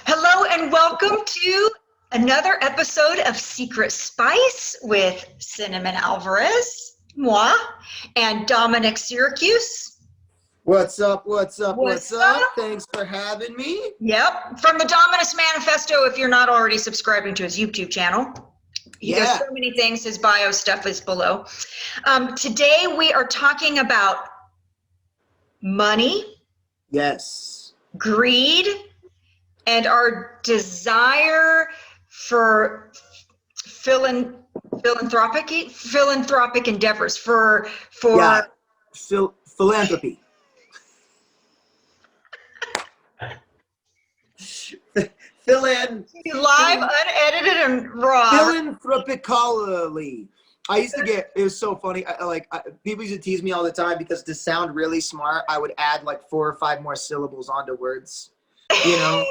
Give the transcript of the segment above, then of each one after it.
Hello and welcome to another episode of Secret Spice with Cinnamon Alvarez, moi, and Dominic Syracuse. What's up? What's up? What's up? Thanks for having me. Yep, from the Dominus Manifesto, if you're not already subscribing to his YouTube channel. He does so many things. His bio stuff is below. Today we are talking about money. Yes. Greed. And our desire for philanthropic endeavors, for philanthropy. Live, unedited, and raw. Philanthropically. I used to get, it was so funny. People used to tease me all the time because to sound really smart, I would add like 4 or 5 more syllables onto words. You know,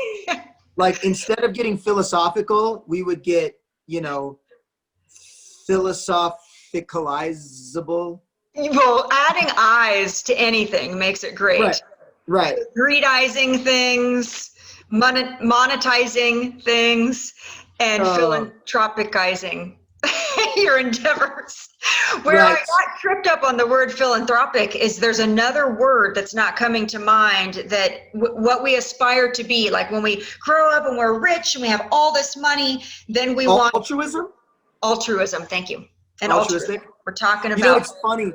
like instead of getting philosophical, we would get, philosophicalizable. Well, adding eyes to anything makes it great. Right. Greedizing things, monetizing things, and philanthropicizing your endeavors. Where I got tripped up on the word philanthropic is there's another word that's not coming to mind that what we aspire to be, like when we grow up and we're rich and we have all this money, then we want altruism. Altruism, thank you. And altruistic. We're talking about. You know, it's funny.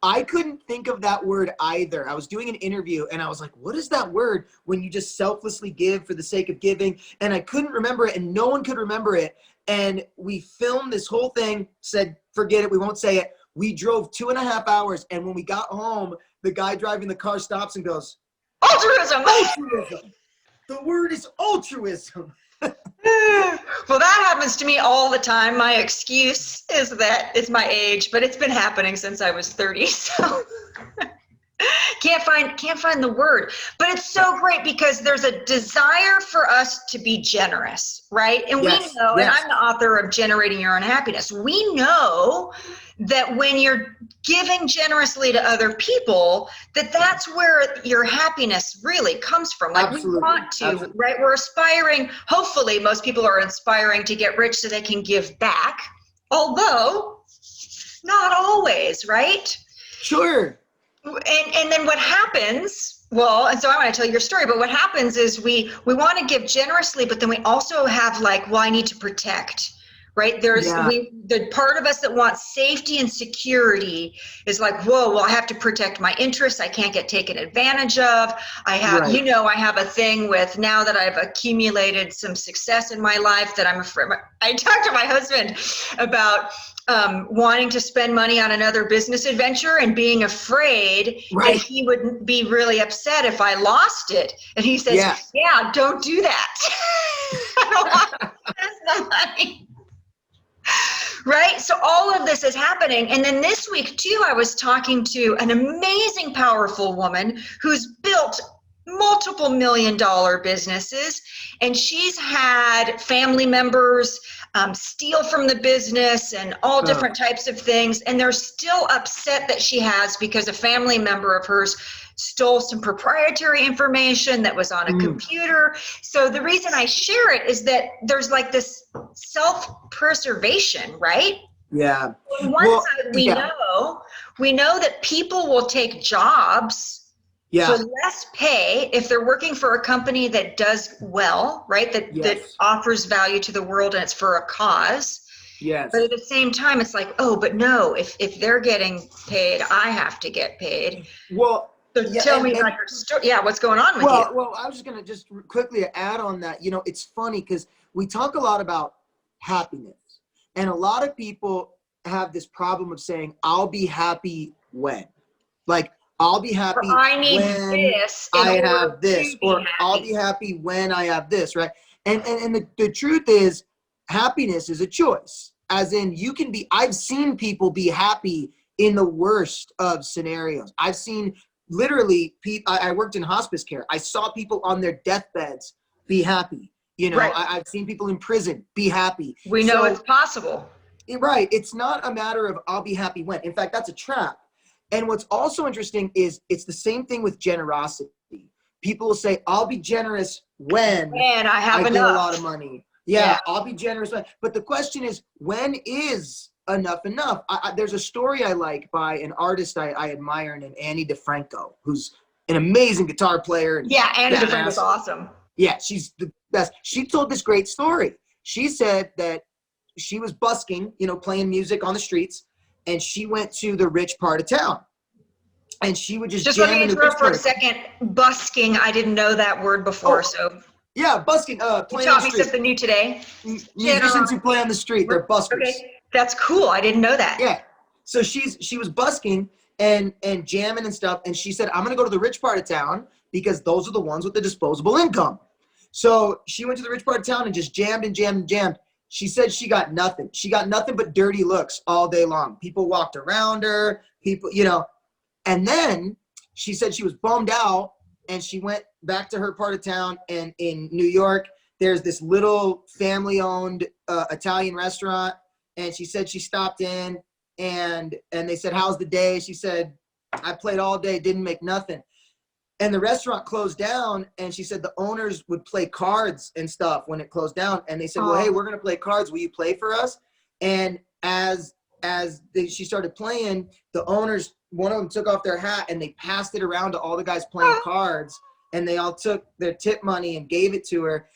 I couldn't think of that word either. I was doing an interview and I was like, what is that word when you just selflessly give for the sake of giving? And I couldn't remember it and no one could remember it. And we filmed this whole thing, said, forget it, we won't say it. We drove 2.5 hours. And when we got home, the guy driving the car stops and goes, altruism. Altruism. The word is altruism. Well, that happens to me all the time. My excuse is that it's my age, but it's been happening since I was 30. So can't find the word, but it's so great because there's a desire for us to be generous, right? And we know, and I'm the author of Generating Your Own Happiness. We know that when you're giving generously to other people, that's where your happiness really comes from. Like we want to, right? We're aspiring, hopefully most people are aspiring to get rich so they can give back, although not always, right? Sure. And then what happens, and so I want to tell you your story, but what happens is we want to give generously, but then we also have I need to protect, right? The part of us that wants safety and security is like, whoa, well, I have to protect my interests. I can't get taken advantage of. I have, I have a thing with now that I've accumulated some success in my life that I'm afraid. I talked to my husband about wanting to spend money on another business adventure and being afraid that he would be really upset if I lost it. And he says, yeah, don't do that. I don't want to spend the money. Right? So all of this is happening. And then this week too, I was talking to an amazing, powerful woman who's built multiple $1 million businesses. And she's had family members steal from the business and all different types of things. And they're still upset that she has because a family member of hers stole some proprietary information that was on a computer. So the reason I share it is that there's like this self-preservation, right? Yeah. On one side, we know that people will take jobs for less pay if they're working for a company that does well, right? That offers value to the world and it's for a cause. Yes. But at the same time, it's like, but no, if they're getting paid, I have to get paid. Well, so tell me about your story. Yeah, what's going on with you? Well, I was just going to just quickly add on that. It's funny because we talk a lot about happiness. And a lot of people have this problem of saying, I'll be happy when. Like, I'll be happy I need when this I have this. Or happy. I'll be happy when I have this, right? And the truth is, happiness is a choice. As in, I've seen people be happy in the worst of scenarios. I've seen literally, I worked in hospice care. I saw people on their deathbeds be happy. I've seen people in prison be happy. We know it's possible. Right. It's not a matter of I'll be happy when. In fact, that's a trap. And what's also interesting is it's the same thing with generosity. people will say, I'll be generous when I have I enough. get a lot of money. Yeah, I'll be generous when. But the question is, when is enough? There's a story I like by an artist I admire named Annie DeFranco, who's an amazing guitar player. Yeah, Annie DeFranco's awesome. Yeah, she's the best. She told this great story. She said that she was busking, playing music on the streets, and she went to the rich part of town. And she would just let me interrupt for a second. Busking, I didn't know that word before, so. Yeah, busking. You taught me something new today. Musicians who play on the street, they're buskers. Okay, that's cool. I didn't know that. Yeah. So she was busking and jamming and stuff, and she said, I'm gonna go to the rich part of town because those are the ones with the disposable income. So she went to the rich part of town and just jammed and jammed and jammed. She said she got nothing. She got nothing but dirty looks all day long. People walked around her, and then she said she was bummed out, and she went back to her part of town. And in New York, there's this little family-owned Italian restaurant. And she said she stopped in, and they said, how's the day? She said, I played all day, didn't make nothing. And the restaurant closed down, and she said the owners would play cards and stuff when it closed down. And they said, well, hey, we're going to play cards. Will you play for us? And she started playing, the owners, one of them took off their hat and they passed it around to all the guys playing cards, and they all took their tip money and gave it to her.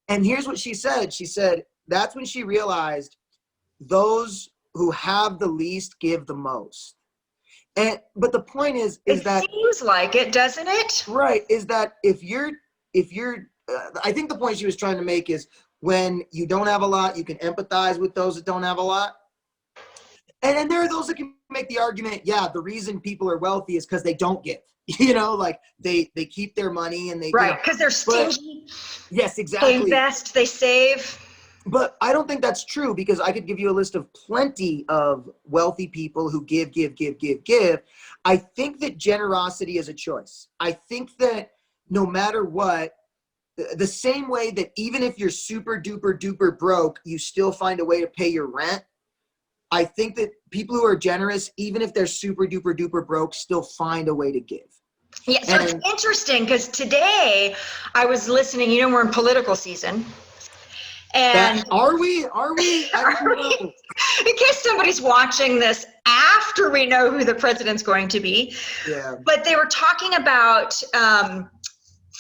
And here's what she said. She said, that's when she realized those who have the least give the most. But the point is that it seems like it, doesn't it? Right. Is that if you're, I think the point she was trying to make is when you don't have a lot, you can empathize with those that don't have a lot. And there are those that can make the argument, yeah, the reason people are wealthy is because they don't give, like they keep their money and they, right. Because they're stingy. Yes, exactly. They invest, they save. But I don't think that's true, because I could give you a list of plenty of wealthy people who give. I think that generosity is a choice. I think that no matter what, the same way that even if you're super duper broke, you still find a way to pay your rent. I think that people who are generous, even if they're super duper broke, still find a way to give. Yeah, so it's interesting because today I was listening, we're in political season. And are we? I don't know. In case somebody's watching this after we know who the president's going to be. Yeah. But they were talking about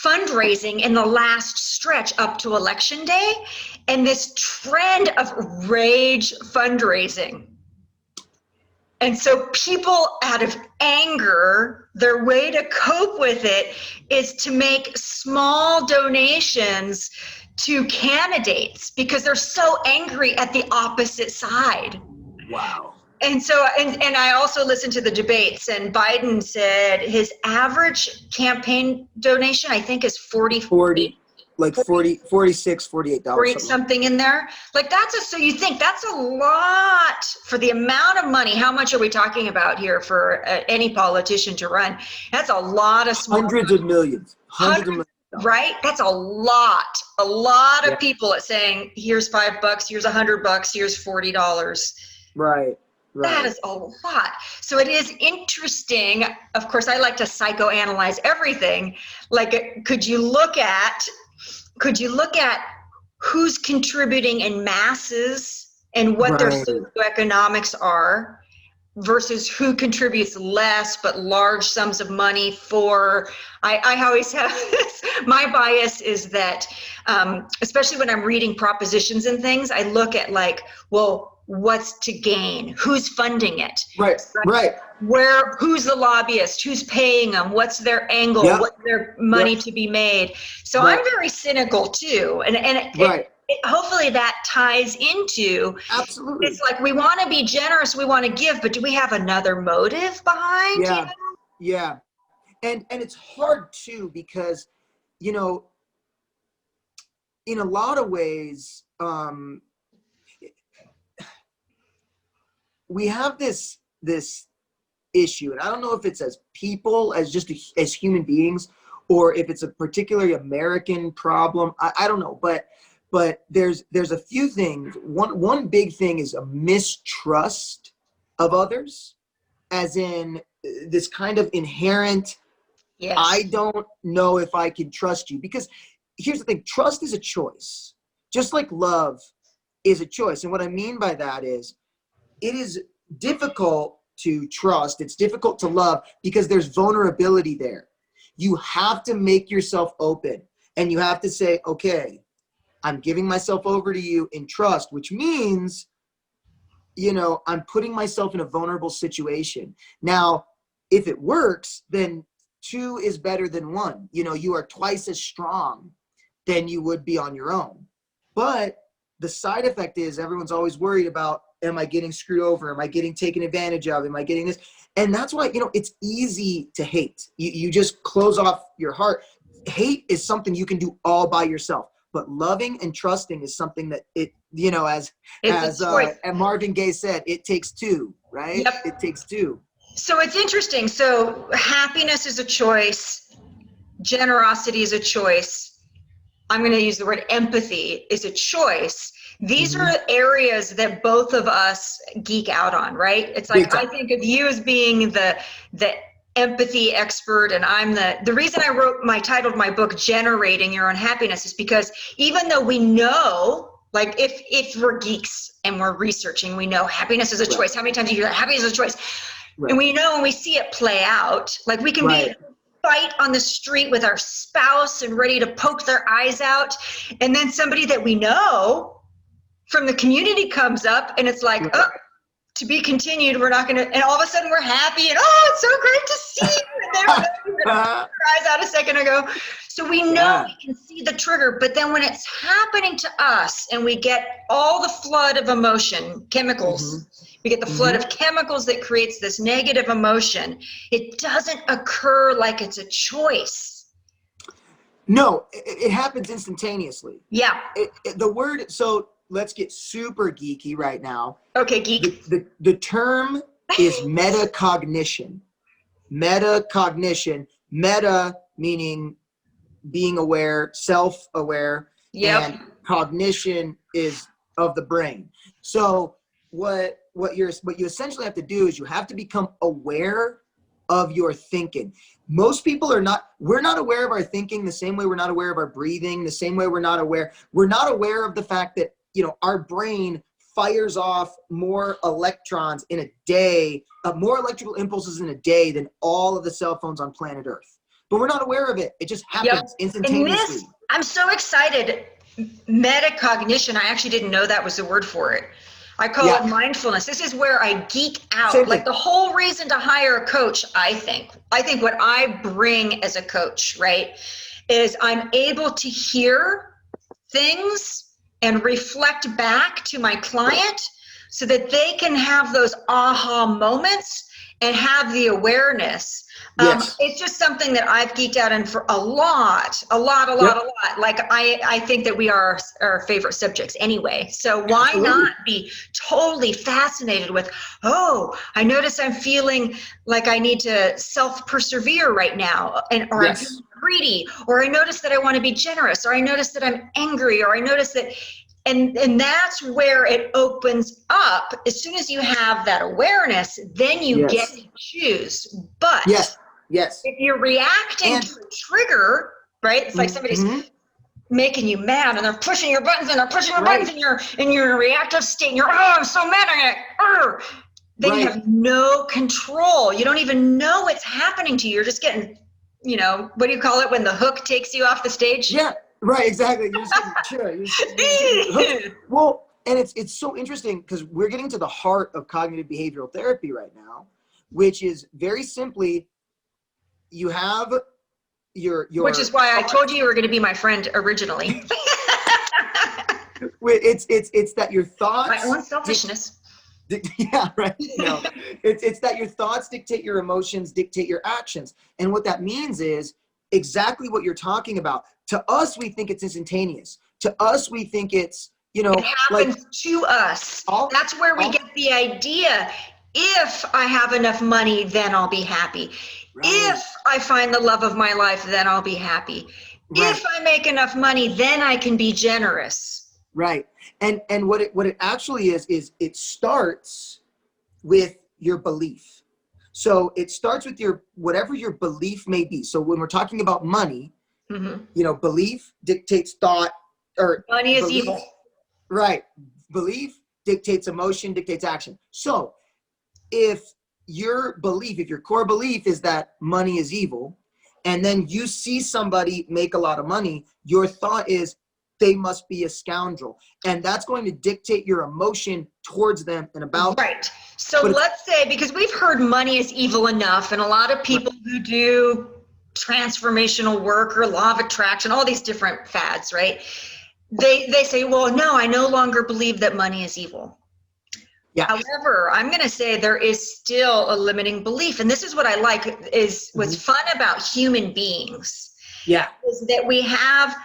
fundraising in the last stretch up to Election Day, and this trend of rage fundraising. And so people, out of anger, their way to cope with it is to make small donations to candidates because they're so angry at the opposite side. Wow. And so, and I also listened to the debates, and Biden said his average campaign donation, I think, is $46, $48 something in there. Like so you think that's a lot for the amount of money. How much are we talking about here for any politician to run? That's a lot of small hundreds of millions. Right? That's a lot of people at saying, here's $5, here's $100, here's $40. Right. That is a lot. So it is interesting. Of course, I like to psychoanalyze everything. Like, could you look at who's contributing in masses and what their socioeconomics are versus who contributes less but large sums of money for, I always have this, my bias is that, especially when I'm reading propositions and things, I look at what's to gain? Who's funding it? Right. Who's the lobbyist? Who's paying them? What's their angle? Yep. What's their money to be made? So I'm very cynical too. And hopefully that ties into, absolutely. It's like, we want to be generous, we want to give, but do we have another motive behind? Yeah. And it's hard too, because, in a lot of ways, we have this issue, and I don't know if it's as people, as human beings, or if it's a particularly American problem. I don't know, but there's a few things. One big thing is a mistrust of others, as in this kind of inherent Yes. I don't know if I can trust you. Because here's the thing, trust is a choice, just like love is a choice. And what I mean by that is, it is difficult to trust. It's difficult to love because there's vulnerability there. You have to make yourself open, and you have to say, okay, I'm giving myself over to you in trust, which means, I'm putting myself in a vulnerable situation. Now, if it works, then 2 is better than 1. You are twice as strong than you would be on your own. But the side effect is everyone's always worried about, am I getting screwed over? Am I getting taken advantage of? Am I getting this? And that's why, it's easy to hate. You just close off your heart. Hate is something you can do all by yourself. But loving and trusting is something that as Marvin Gaye said, it takes 2, right? Yep. It takes 2. So it's interesting. So happiness is a choice. Generosity is a choice. I'm going to use the word empathy is a choice. These are areas that both of us geek out on, right? It's like, I think of you as being the empathy expert, and I'm the reason I titled my book Generating Your Own Happiness is because even though we know, like if we're geeks and we're researching, we know happiness is a choice. How many times do you hear happiness is a choice? Right. And we know when we see it play out, like we can be fight on the street with our spouse and ready to poke their eyes out, and then somebody that we know from the community comes up and it's like, oh, to be continued, we're not going to, and all of a sudden we're happy and, oh, it's so great to see you. And they were our eyes out a second ago. So we know we can see the trigger, but then when it's happening to us and we get all the flood of emotion, chemicals, we get the flood of chemicals that creates this negative emotion, it doesn't occur like it's a choice. No, it happens instantaneously. Yeah. The word, so let's get super geeky right now. Okay, geek. The term is metacognition. Metacognition. Meta meaning being aware, self-aware, and cognition is of the brain. So what you essentially have to do is you have to become aware of your thinking. Most people we're not aware of our thinking the same way we're not aware of our breathing, the same way we're not aware of the fact that our brain fires off more electrons in a day, more electrical impulses in a day than all of the cell phones on planet Earth. But we're not aware of it. It just happens instantaneously. I'm so excited. Metacognition, I actually didn't know that was the word for it. I call it mindfulness. This is where I geek out. Like the whole reason to hire a coach, I think what I bring as a coach, right, is I'm able to hear things and reflect back to my client so that they can have those aha moments and have the awareness. It's just something that I've geeked out in for a lot. Like I think that we are our favorite subjects anyway. So why not be totally fascinated with, I notice I'm feeling like I need to self-persevere right now, or I'm feeling greedy, or I notice that I want to be generous, or I notice that I'm angry, or I notice that, and that's where it opens up. As soon as you have that awareness, then you get to choose. But if you're reacting to a trigger, right? It's like somebody's making you mad and they're pushing your buttons and they're pushing your buttons and you're in your reactive state and you're, I'm so mad. Then you have no control. You don't even know what's happening to you. You're just getting, what do you call it when the hook takes you off the stage? Yeah, right, exactly. You're just getting well, and it's so interesting because we're getting to the heart of cognitive behavioral therapy right now, which is very simply, you have your which is why I told you were going to be my friend originally. It's that your thoughts, my own selfishness. Yeah, right. No, it's that your thoughts dictate your emotions, dictate your actions, and what that means is exactly what you're talking about. To us, we think it's instantaneous. To us, we think it's it happens to us. That's where we get the idea. If I have enough money, then I'll be happy. Right. If I find the love of my life, then I'll be happy. Right. If I make enough money, then I can be generous. Right. And what it actually is it starts with your belief. So it starts with whatever your belief may be. So when we're talking about money, belief dictates thought, or money is evil. Right. Belief dictates emotion, dictates action. So if your core belief is that money is evil, and then you see somebody make a lot of money, your thought is they must be a scoundrel. And that's going to dictate your emotion towards them and about them. Right. So let's say, because we've heard money is evil enough, and a lot of people who do transformational work or law of attraction, all these different fads, right? They say, well, no, I no longer believe that money is evil. Yeah. However, I'm going to say there is still a limiting belief. And this is what I like is what's fun about human beings. Yeah. Is that we have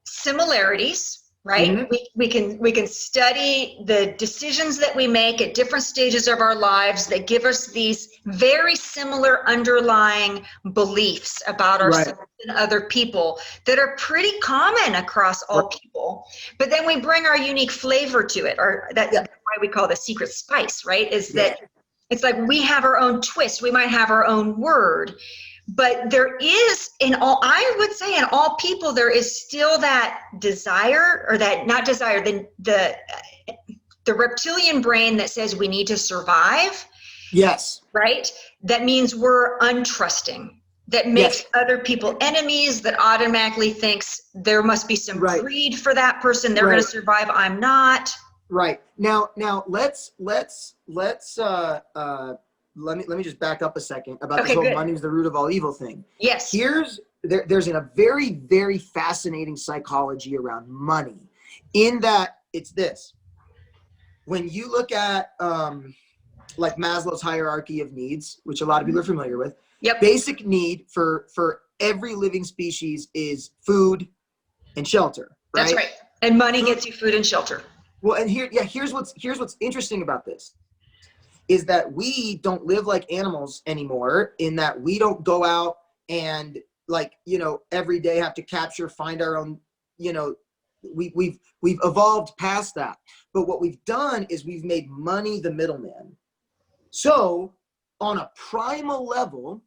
similarities, right? We can study the decisions that we make at different stages of our lives that give us these very similar underlying beliefs about ourselves and other people that are pretty common across all people. But then we bring our unique flavor to it, or that's why we call it a secret spice, right? Is that it's like we have our own twist. We might have our own word. But there is, I would say in all people, there is still that desire, or that, not desire, the reptilian brain that says we need to survive. Yes. Right? That means we're untrusting. That makes other people enemies, that automatically thinks there must be some greed for that person. They're going to survive. I'm not. Right. Now let me just back up a second about this whole money is the root of all evil thing. Yes. There's a very, very fascinating psychology around money, in that it's this. When you look at like Maslow's hierarchy of needs, which a lot of people are familiar with, basic need for every living species is food and shelter. Right? That's right. And money gets you food and shelter. Well, and here's what's interesting about this. Is that we don't live like animals anymore, in that we don't go out and every day have to find our own, we've evolved past that. But what we've done is we've made money the middleman. So on a primal level,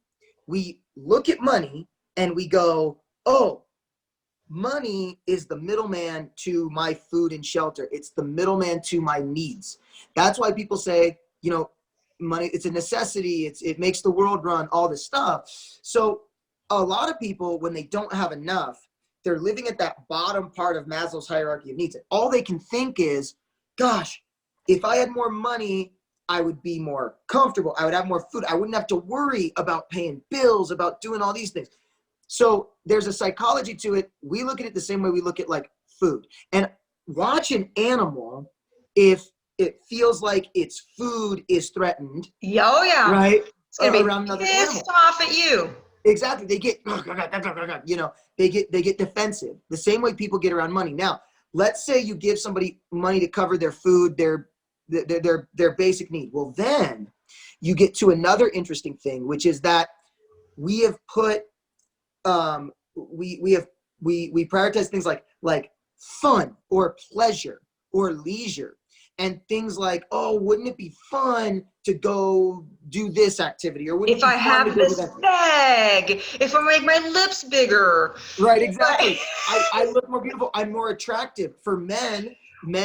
we look at money and we go, oh, money is the middleman to my food and shelter. It's the middleman to my needs. That's why people say, money, it's a necessity. It makes the world run, all this stuff. So a lot of people, when they don't have enough, they're living at that bottom part of Maslow's hierarchy of needs. All they can think is, gosh, if I had more money, I would be more comfortable. I would have more food. I wouldn't have to worry about paying bills, about doing all these things. So there's a psychology to it. We look at it the same way we look at like food. And watch an animal, if it feels like its food is threatened. Oh yeah. Right. It's gonna be around another pissed off at you. Exactly. They get, they get defensive. The same way people get around money. Now, let's say you give somebody money to cover their food, their basic need. Well, then you get to another interesting thing, which is that we have put, we prioritize things like fun or pleasure or leisure. And things like, oh, wouldn't it be fun to go do this activity? Or if I have this bag, if I make my lips bigger. Right, exactly. I look more beautiful. I'm more attractive. For men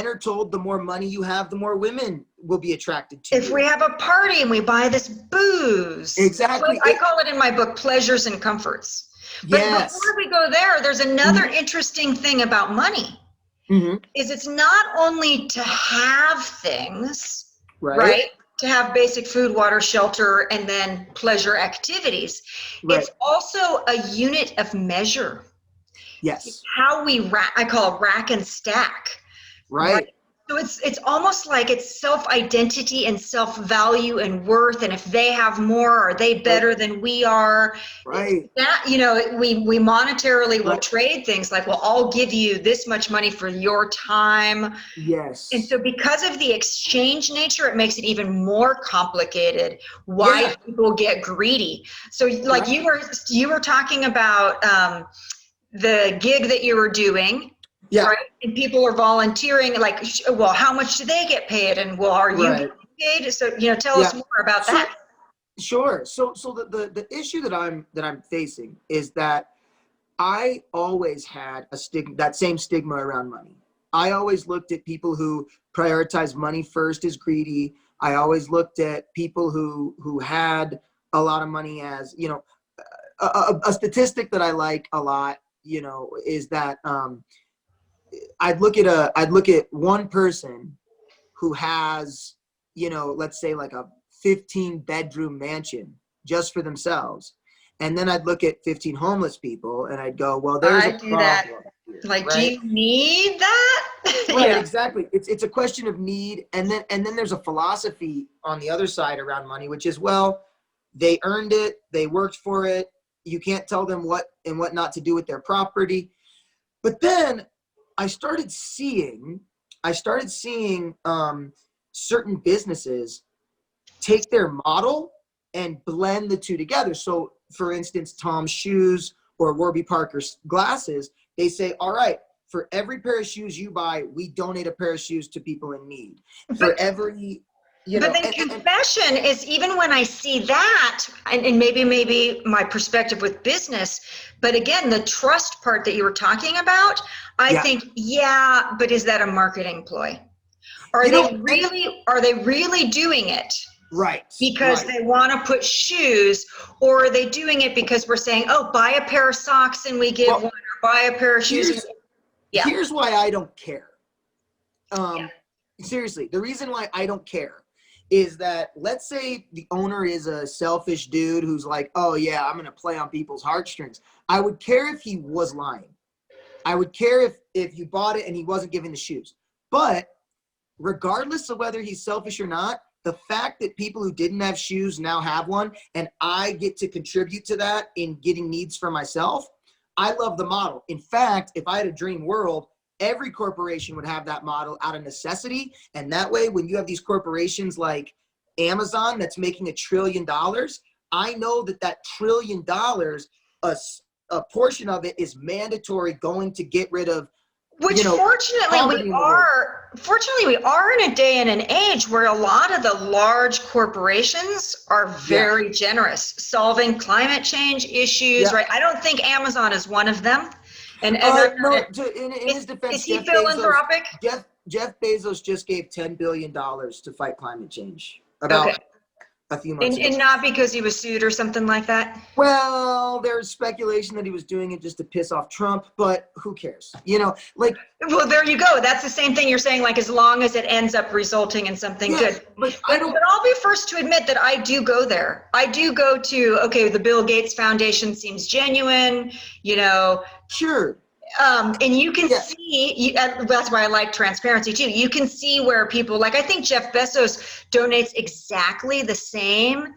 are told the more money you have, the more women will be attracted to you. If we have a party and we buy this booze. Exactly. I call it in my book, pleasures and comforts. But before we go there, there's another interesting thing about money. Is it's not only to have things, right? To have basic food, water, shelter, and then pleasure activities. It's also a unit of measure. Yes. It's how we I call it rack and stack. Right. So it's almost like it's self-identity and self-value and worth. And if they have more, are they better than we are? Right. That, we monetarily will trade things like, well, I'll give you this much money for your time. Yes. And so because of the exchange nature, it makes it even more complicated why people get greedy. So like you were talking about the gig that you were doing. Yeah. Right? And people are volunteering, like, well, how much do they get paid? And well, are you getting paid? So, tell us more about that. Sure. So the issue that I'm facing is that I always had that same stigma around money. I always looked at people who prioritize money first as greedy. I always looked at people who had a lot of money as, you know, a statistic that I like a lot, you know, is that I'd look at one person who has, you know, let's say like a 15-bedroom mansion just for themselves. And then I'd look at 15 homeless people and I'd go, well, there's a problem here, Like, right? do you need that? Right, Yeah. exactly. It's a question of need. And then there's a philosophy on the other side around money, which is, well, they earned it, they worked for it. You can't tell them what and what not to do with their property. But then I started seeing certain businesses take their model and blend the two together. So for instance, Tom's shoes or Warby Parker's glasses, they say, all right, for every pair of shoes you buy, we donate a pair of shoes to people in need. For every, you know. But then confession is, even when I see that, and maybe my perspective with business, but again, the trust part that you were talking about, I think, yeah, but is that a marketing ploy? Are they really doing it? Right. Because they want to put shoes, or are they doing it because we're saying, oh, buy a pair of socks and we give one, or buy a pair of shoes? Here's why I don't care. Seriously, the reason why I don't care is that, let's say the owner is a selfish dude who's like, oh yeah, I'm going to play on people's heartstrings. I would care if he was lying. I would care if you bought it and he wasn't giving the shoes. But regardless of whether he's selfish or not, the fact that people who didn't have shoes now have one, and I get to contribute to that in getting needs for myself, I love the model. In fact, if I had a dream world, every corporation would have that model out of necessity. And that way, when you have these corporations like Amazon that's making $1 trillion, I know that $1 trillion, a portion of it is mandatory going to get rid of, which, fortunately we are in a day and an age where a lot of the large corporations are very generous, solving climate change issues, right? I don't think Amazon is one of them. And in his defense, is he philanthropic? Jeff Bezos just gave $10 billion to fight climate change about a few months ago. And not because he was sued or something like that? Well, there's speculation that he was doing it just to piss off Trump, but who cares? You know, like. Well, there you go. That's the same thing you're saying, like, as long as it ends up resulting in something good. But I'll be first to admit that I do go there. I do go to, okay, the Bill Gates Foundation seems genuine, you know. Sure. And you can see, that's why I like transparency too. You can see where people, like, I think Jeff Bezos donates exactly the same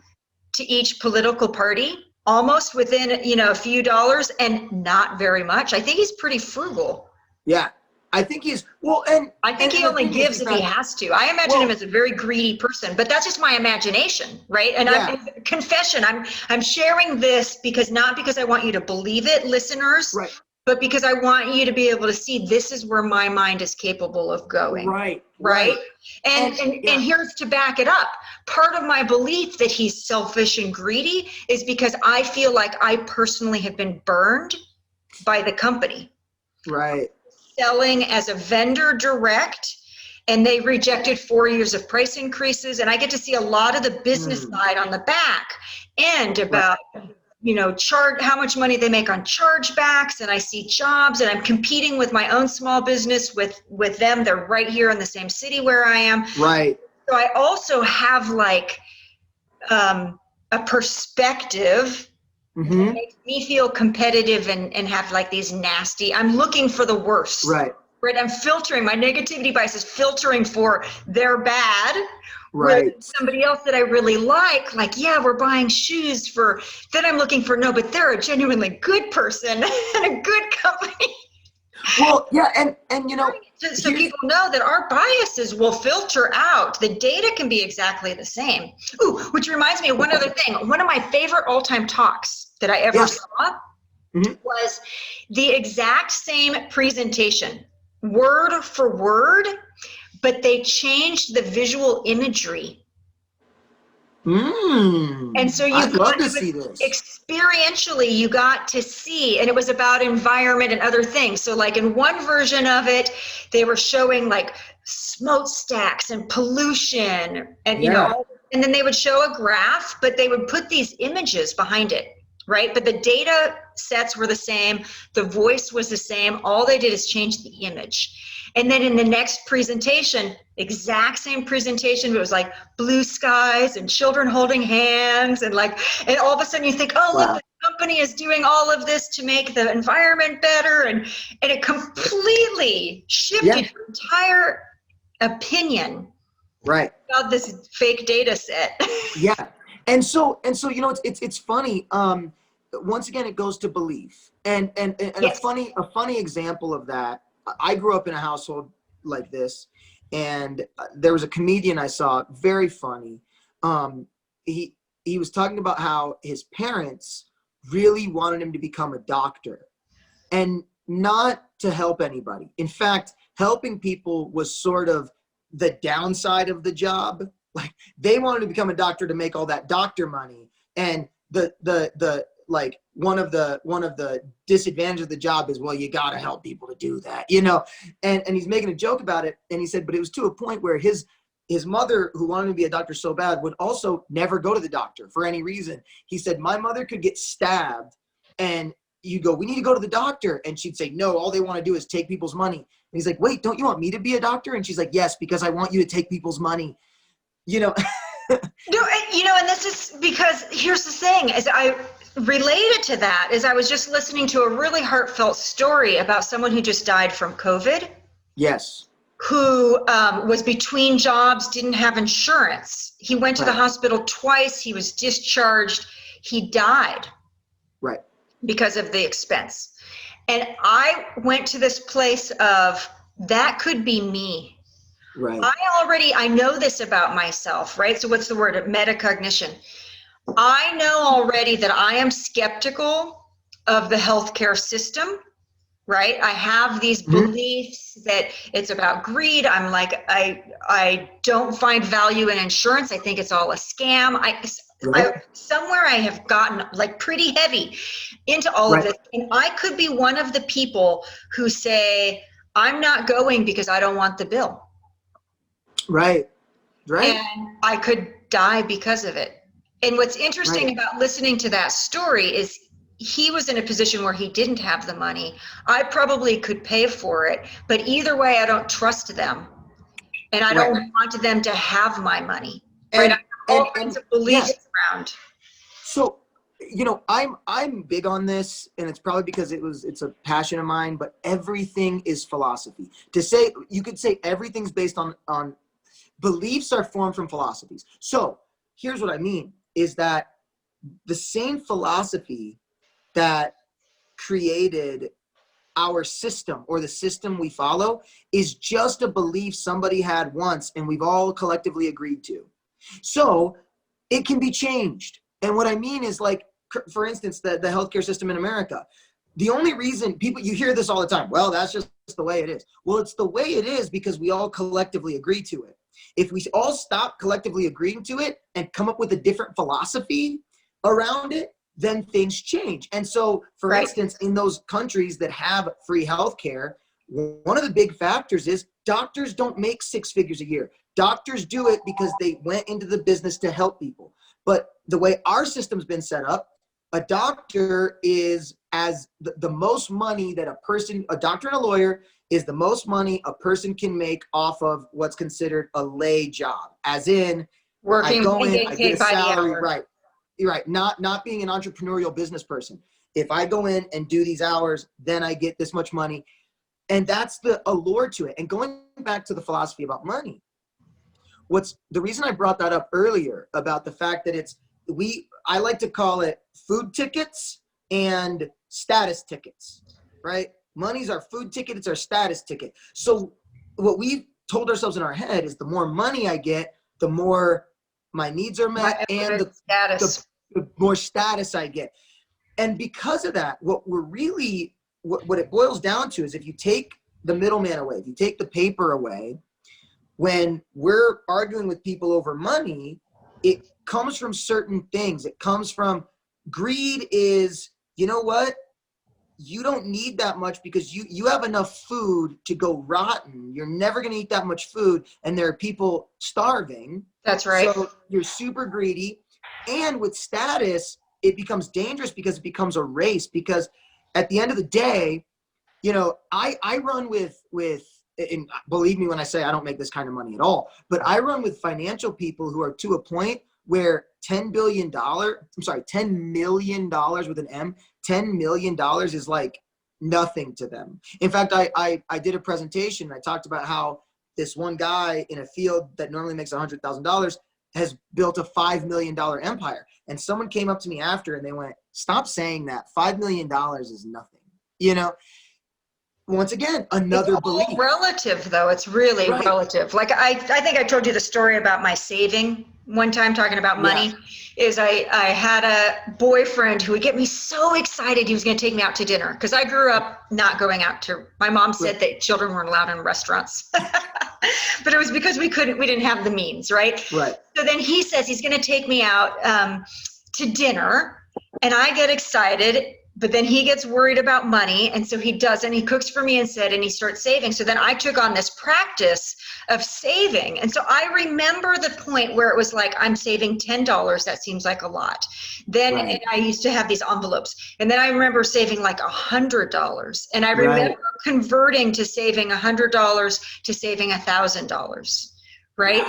to each political party, almost within, you know, a few dollars, and not very much. I think he's pretty frugal. Yeah. I think he's, well, and I think he only gives if he has to. I imagine him as a very greedy person, but that's just my imagination, right? And confession, I'm sharing this not because I want you to believe it, listeners, right, but because I want you to be able to see this is where my mind is capable of going. Right. And here's to back it up. Part of my belief that he's selfish and greedy is because I feel like I personally have been burned by the company. Right. Selling as a vendor direct, and they rejected 4 years of price increases. And I get to see a lot of the business side on the back end about, you know, how much money they make on chargebacks, and I see jobs, and I'm competing with my own small business with them. They're right here in the same city where I am. Right. So I also have like a perspective that makes me feel competitive and have like these nasty, I'm looking for the worst. Right. I'm filtering, my negativity bias is filtering for they're bad. Right. With somebody else that I really like, yeah, we're buying shoes for, then I'm looking for, no, but they're a genuinely good person and a good company. Well, yeah, and you know. So people know that our biases will filter out. The data can be exactly the same. Ooh, which reminds me of one other thing. One of my favorite all-time talks that I ever saw was the exact same presentation, word for word, but they changed the visual imagery. And so you I'd love to see this. Experientially, you got to see, and it was about environment and other things. So like in one version of it, they were showing like smokestacks and pollution and, and then they would show a graph, but they would put these images behind it, right? But the data sets were the same. The voice was the same. All they did is change the image. And then in the next presentation, exact same presentation, but it was like blue skies and children holding hands and all of a sudden you think, oh, look, the company is doing all of this to make the environment better. And it completely shifted your entire opinion about this fake data set. And so, it's funny. Once again, it goes to belief and a funny example of that. I grew up in a household like this, and there was a comedian I saw, very funny. He was talking about how his parents really wanted him to become a doctor, and not to help anybody. In fact, helping people was sort of the downside of the job. Like, they wanted to become a doctor to make all that doctor money, and one of the disadvantages of the job is, well, you got to help people to do that, and he's making a joke about it. And he said, but it was to a point where his mother, who wanted to be a doctor so bad, would also never go to the doctor for any reason. He said, my mother could get stabbed and you go, we need to go to the doctor. And she'd say, no, all they want to do is take people's money. And he's like, wait, don't you want me to be a doctor? And she's like, yes, because I want you to take people's money. No, and this is because here's the thing, as I related to that, is I was just listening to a really heartfelt story about someone who just died from COVID. Yes. Who was between jobs, didn't have insurance. He went to the hospital twice. He was discharged. He died. Right. Because of the expense. And I went to this place of, that could be me. Right. I know this about myself, right? So what's the word? Metacognition. I know already that I am skeptical of the healthcare system, right? I have these beliefs that it's about greed. I'm like, I don't find value in insurance. I think it's all a scam. Somewhere I have gotten like pretty heavy into all of this. And I could be one of the people who say, I'm not going because I don't want the bill. Right. And I could die because of it. And what's interesting about listening to that story is he was in a position where he didn't have the money. I probably could pay for it, but either way, I don't trust them. And I don't want them to have my money. I have all kinds of beliefs around. So, I'm big on this, and it's probably because it's a passion of mine, but everything is philosophy. You could say everything's based on beliefs are formed from philosophies. So here's what I mean, is that the same philosophy that created our system, or the system we follow, is just a belief somebody had once and we've all collectively agreed to. So it can be changed. And what I mean is, like, for instance, the healthcare system in America, the only reason you hear this all the time, well, that's just the way it is. Well, it's the way it is because we all collectively agree to it. If we all stop collectively agreeing to it and come up with a different philosophy around it, then things change. And so, for instance, in those countries that have free healthcare, one of the big factors is doctors don't make 6 figures a year. Doctors do it because they went into the business to help people. But the way our system's been set up, a doctor is the most money that a doctor and a lawyer is the most money a person can make off of what's considered a lay job, as in working, I go in, I get a salary, right. You're right. Not being an entrepreneurial business person. If I go in and do these hours, then I get this much money. And that's the allure to it. And going back to the philosophy about money, the reason I brought that up earlier about the fact that I like to call it food tickets and status tickets, right? Money's our food ticket. It's our status ticket. So what we've told ourselves in our head is the more money I get, the more my needs are met, and the more status I get. And because of that, what it boils down to is, if you take the middleman away, if you take the paper away, when we're arguing with people over money, it comes from certain things. It comes from greed is, you know what? You don't need that much because you have enough food to go rotten. You're never going to eat that much food, and there are people starving. That's right. So you're super greedy. And with status, it becomes dangerous because it becomes a race. Because at the end of the day, you know, I run with, and believe me when I say I don't make this kind of money at all, but I run with financial people who are to a point where $10 million with an M, $10 million is like nothing to them. In fact, I did a presentation. I talked about how this one guy in a field that normally makes $100,000 has built a $5 million empire. And someone came up to me after and they went, stop saying that. $5 million is nothing. You know, once again, another belief. It's all relative, though. It's really relative. Like I think I told you the story about my saving one time, talking about money. Is I had a boyfriend who would get me so excited he was going to take me out to dinner, because I grew up not going out to. My mom said that children weren't allowed in restaurants, but it was because we didn't have the means, right? Right. So then he says he's going to take me out to dinner, and I get excited. But then he gets worried about money, and so he doesn't. He cooks for me instead, and he starts saving. So then I took on this practice of saving. And so I remember the point where it was like, I'm saving $10. That seems like a lot. Then and I used to have these envelopes. And then I remember saving like $100. And I remember converting to saving $100 to saving $1,000, right?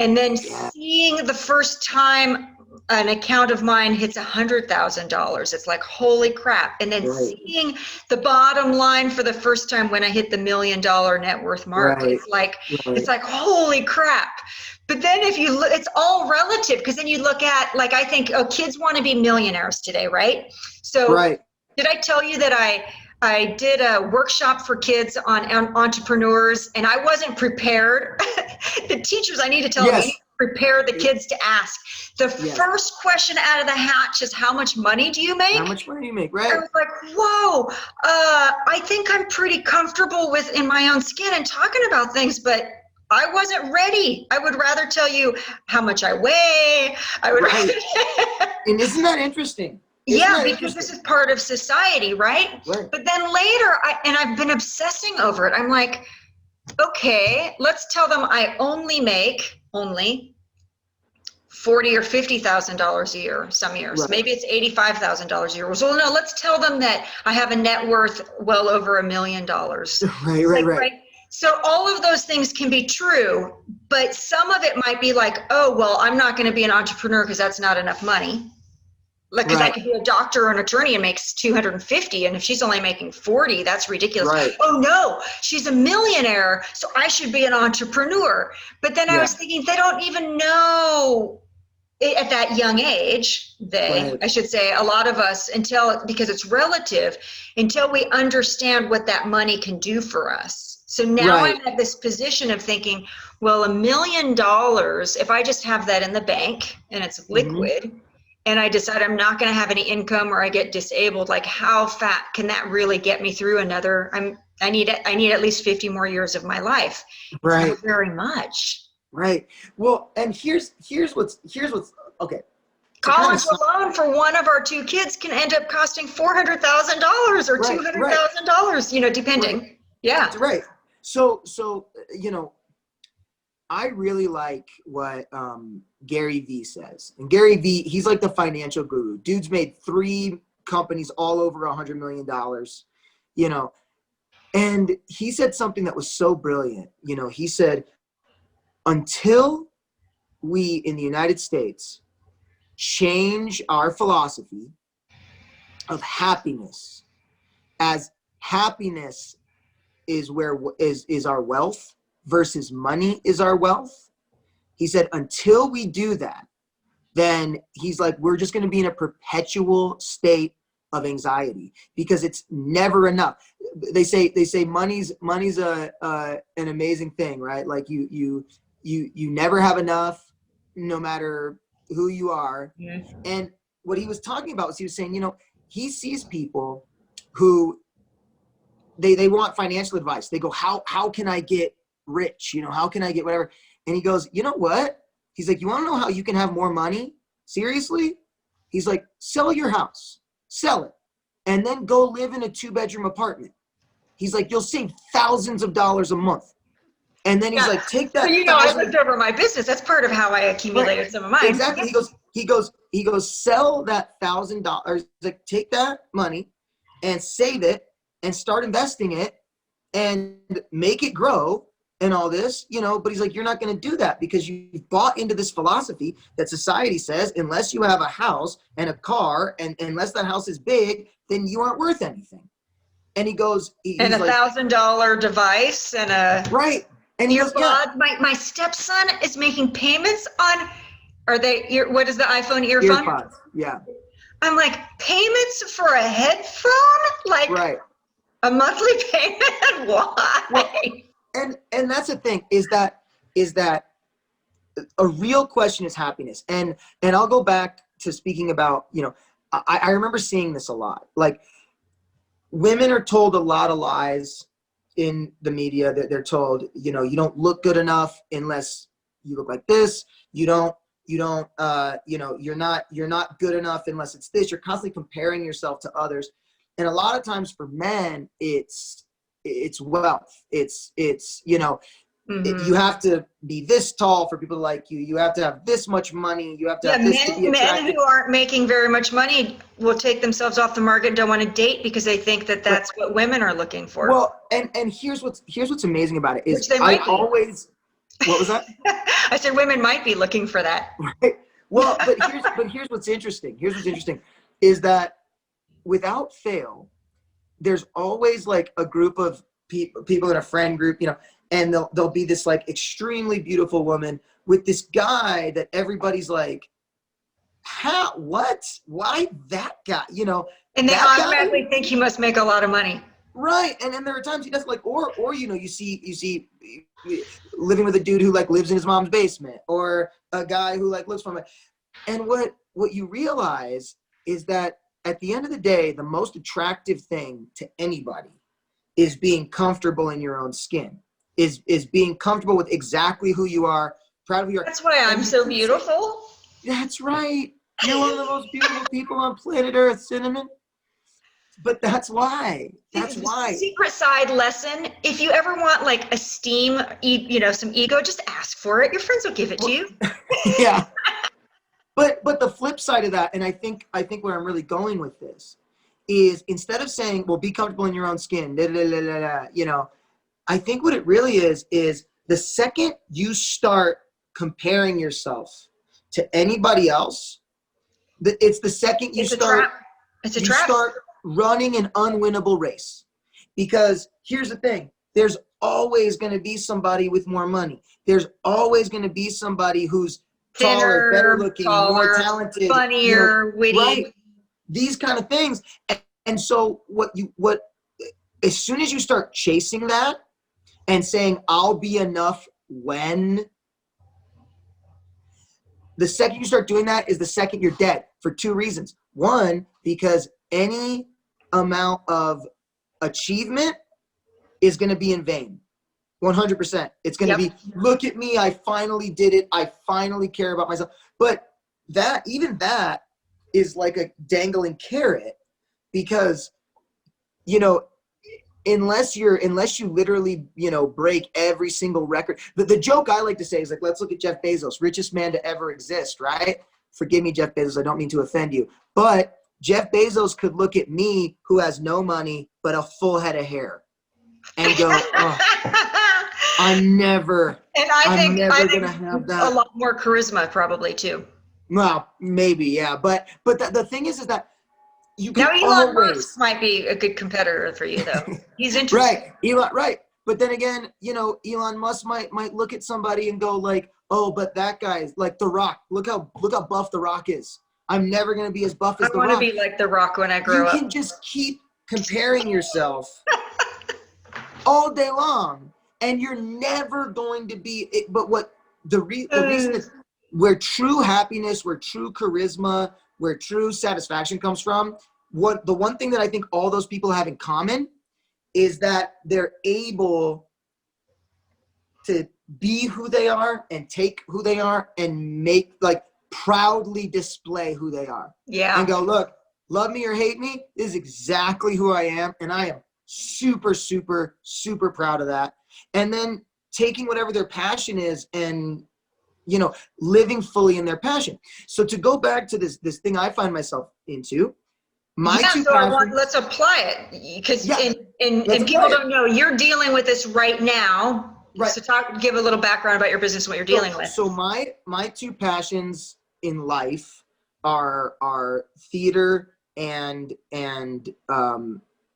And then seeing the first time an account of mine hits $100,000, it's like, holy crap. And then seeing the bottom line for the first time when I hit the $1 million net worth mark, it's like, holy crap. But then if you look, it's all relative, because then you look at, like, I think, kids want to be millionaires today, right? So did I tell you that I did a workshop for kids on entrepreneurs, and I wasn't prepared. The teachers, I need to tell them, prepare the kids to ask. The first question out of the hatch is, how much money do you make? How much money do you make, right? I was like, whoa, I think I'm pretty comfortable in my own skin and talking about things, but I wasn't ready. I would rather tell you how much I weigh. I would And isn't that interesting? Because this is part of society, right? But then later, I've been obsessing over it. I'm like, okay, let's tell them I only make $40,000 or $50,000 a year some years. Maybe it's $85,000 a year. So no, let's tell them that I have a net worth well over $1 million. Right. So all of those things can be true, but some of it might be like, oh, well, I'm not going to be an entrepreneur because that's not enough money. Like, because I could be a doctor or an attorney and makes 250, and if she's only making 40, that's ridiculous. Oh no, she's a millionaire, so I should be an entrepreneur. But then I was thinking, they don't even know at that young age. I should say, a lot of us, because it's relative, until we understand what that money can do for us. So now I'm at this position of thinking, well, $1 million, if I just have that in the bank and it's liquid, and I decide I'm not going to have any income, or I get disabled, like, how fat can that really get me through another? I need at least 50 more years of my life. Right. Not very much. Right. Well, and here's what's okay. College alone for one of our two kids can end up costing $400,000 or $200,000, you know, depending. Yeah. Right. So, you know, I really like what Gary Vee says. And Gary Vee, he's like the financial guru. Dude's made 3 companies all over $100 million, you know. And he said something that was so brilliant. You know, he said, until we in the United States change our philosophy of happiness, as happiness is our wealth, versus money is our wealth. He said, until we do that, then he's like, we're just going to be in a perpetual state of anxiety, because it's never enough. They say money's an amazing thing, right? Like you never have enough, no matter who you are. And what he was talking about was, he was saying, you know, he sees people who they want financial advice. They go, how can I get rich? You know, how can I get whatever? And he goes, you know what? He's like, you want to know how you can have more money? Seriously? He's like, sell your house, sell it, and then go live in a 2-bedroom apartment. He's like, you'll save thousands of dollars a month. And then he's like, take that. So, I looked over my business. That's part of how I accumulated some of mine. Exactly. He goes, sell that $1,000. Like, take that money and save it and start investing it and make it grow and all this, but he's like, you're not going to do that because you've bought into this philosophy that society says, unless you have a house and a car and unless that house is big, then you aren't worth anything. And he goes, and a $1,000 device and a right. And he goes, my stepson is making payments on, what is the iPhone earphone? Earpods. Yeah. I'm like, payments for a headphone? Like right. A monthly payment? Why? Well, and that's the thing is that a real question is happiness. And I'll go back to speaking about, I remember seeing this a lot. Like, women are told a lot of lies in the media. That they're told, you don't look good enough unless you look like this. You're not good enough unless it's this. You're constantly comparing yourself to others. And a lot of times for men, it's wealth. It's you have to be this tall for people to like you. You have to have this much money. You have to have this to be attractive. Men who aren't making very much money will take themselves off the market and don't want to date because they think that that's what women are looking for. Well, and here's what's amazing about it is what was that? I said women might be looking for that. Right. Well, but here's what's interesting. Is that without fail, there's always like a group of people in a friend group, and there'll be this like extremely beautiful woman with this guy that everybody's like, how, what, why that guy, and they automatically think he must make a lot of money. Right. And then there are times he doesn't, like, or you see living with a dude who like lives in his mom's basement, or a guy who like lives from it. And what you realize is that at the end of the day, the most attractive thing to anybody is being comfortable in your own skin, is being comfortable with exactly who you are, proud of who you are. That's why I'm so beautiful. That's right. You're one of the most beautiful people on planet Earth, Cinnamon. But that's why. Secret side lesson: if you ever want like esteem, some ego, just ask for it. Your friends will give it to you. Yeah. But the flip side of that, and I think where I'm really going with this is, instead of saying, well, be comfortable in your own skin, I think what it really is the second you start comparing yourself to anybody else, it's the second you start running an unwinnable race. Because here's the thing, there's always going to be somebody with more money. There's always going to be somebody who's taller, better looking, more talented, funnier, witty, right? These kind of things. And so as soon as you start chasing that and saying, I'll be enough when, the second you start doing that is the second you're dead, for two reasons. One, because any amount of achievement is going to be in vain. 100%. It's going to be, look at me, I finally did it. I finally care about myself. But that is like a dangling carrot, because, unless you literally, break every single record. The joke I like to say is like, let's look at Jeff Bezos, richest man to ever exist, right? Forgive me, Jeff Bezos, I don't mean to offend you. But Jeff Bezos could look at me, who has no money, but a full head of hair, and go, oh, I'm never gonna have that. A lot more charisma probably too. Well, maybe, yeah. But the thing is that you can Elon Musk might be a good competitor for you, though. He's interesting. Right. But then again, Elon Musk might look at somebody and go like, oh, but that guy's like The Rock. Look how buff The Rock is. I'm never going to be as buff as The Rock. I want to be like The Rock when I grow up. You can just keep comparing yourself all day long, and you're never going to be it. But the reason is where true happiness, where true charisma, where true satisfaction comes from, the one thing that I think all those people have in common is that they're able to be who they are and take who they are and make, like, proudly display who they are. Yeah. And go, look, love me or hate me, this is exactly who I am. And I am super, super, super proud of that. And then taking whatever their passion is and, you know, living fully in their passion. So to go back to this thing I find myself into, let's apply it, because and people don't know you're dealing with this right now. Right. So give a little background about your business and what you're dealing with. So my two passions in life are theater and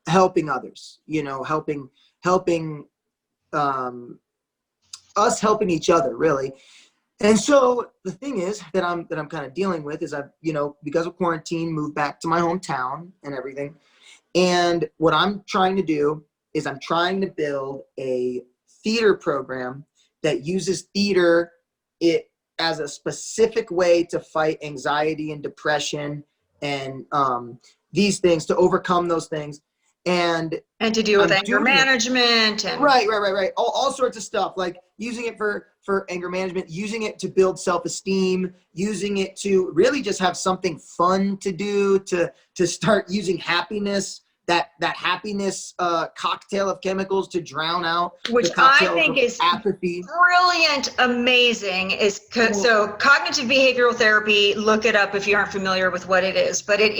helping others, you know, helping us helping each other, really. And so the thing is that I'm kind of dealing with is I've, you know, because of quarantine, moved back to my hometown and everything. And what I'm trying to do is I'm trying to build a theater program that uses theater as a specific way to fight anxiety and depression and these things, to overcome those things. And to deal with anger management and right. All sorts of stuff, like using it for anger management, using it to build self-esteem, using it to really just have something fun to do, to start using happiness, that happiness cocktail of chemicals to drown out, which I think is apathy. Brilliant, amazing. So cognitive behavioral therapy, look it up if you aren't familiar with what it is, but it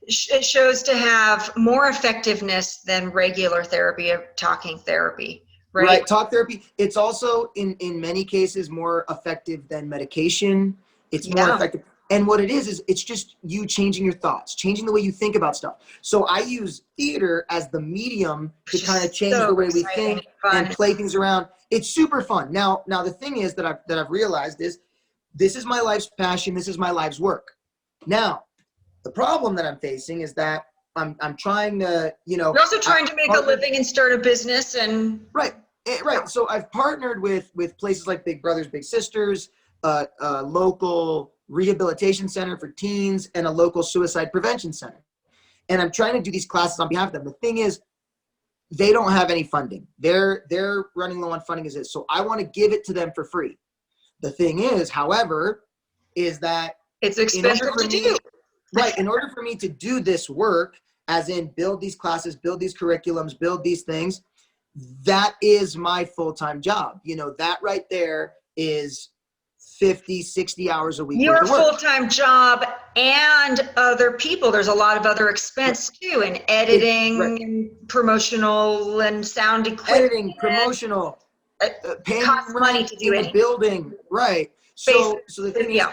shows to have more effectiveness than regular therapy, of talking therapy, right? Right, talk therapy. It's also in many cases more effective than medication. It's more effective. And what it is it's just you changing your thoughts, changing the way you think about stuff. So I use theater as the medium to kind of change the way we think and play things around. It's super fun. Now the thing is that I've realized is this is my life's passion. This is my life's work. Now, the problem that I'm facing is that I'm trying to, you know. You're also trying to make a living and start a business and. Right. So I've partnered with places like Big Brothers Big Sisters, a local rehabilitation center for teens, and a local suicide prevention center. And I'm trying to do these classes on behalf of them. The thing is, they don't have any funding. They're running low on funding as is. So I want to give it to them for free. The thing is, however, is that it's expensive to do. Right. In order for me to do this work, as in build these classes, build these curriculums, build these things, that is my full-time job. You know, that right there is 50, 60 hours a week. Your full-time job and other people. There's a lot of other expense too, in editing and promotional and sound equipment. Editing, promotional, paying costs money to do it. Building, right. So the thing is,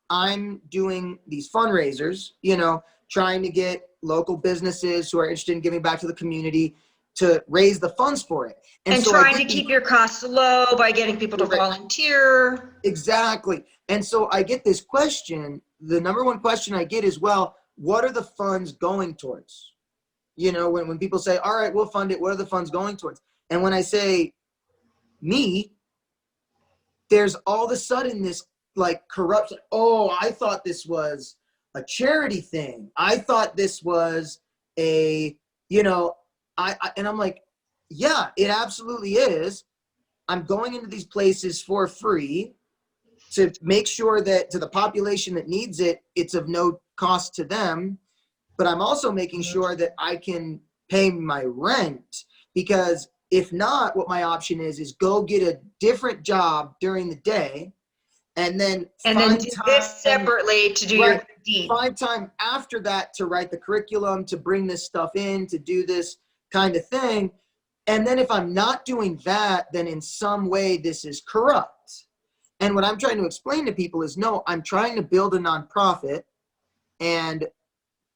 I'm doing these fundraisers, you know, trying to get local businesses who are interested in giving back to the community to raise the funds for it. And so trying to keep your costs low by getting people to volunteer. Exactly. And so I get this question, the number one question I get is, well, what are the funds going towards? You know, when people say, all right, we'll fund it, what are the funds going towards? And when I say me, there's all of a sudden this like corruption. Oh, I thought this was a charity thing. I thought this was a, you know, and I'm like, yeah, it absolutely is. I'm going into these places for free to make sure that to the population that needs it, it's of no cost to them. But I'm also making sure that I can pay my rent, because if not, what my option is go get a different job during the day and then do this separately to do your deed. Find time after that to write the curriculum, to bring this stuff in, to do this kind of thing. And then if I'm not doing that, then in some way this is corrupt. And what I'm trying to explain to people is, no, I'm trying to build a nonprofit, and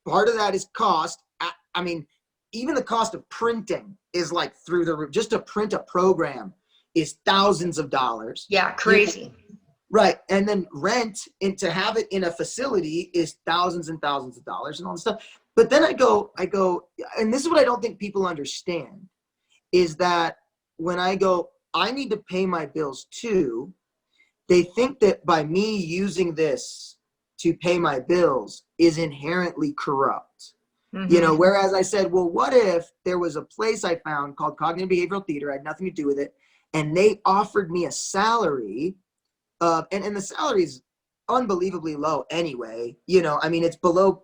part of that is cost. I mean, even the cost of printing is like through the roof. Just to print a program is thousands of dollars. Yeah, crazy. Right. And then rent, and to have it in a facility is thousands and thousands of dollars and all this stuff. But then I go, and this is what I don't think people understand, is that when I go, I need to pay my bills too, they think that by me using this to pay my bills is inherently corrupt. Mm-hmm. You know, whereas I said, well, what if there was a place I found called Cognitive Behavioral Theater? I had nothing to do with it. and they offered me a salary, and the salary is unbelievably low anyway. You know, I mean, it's below,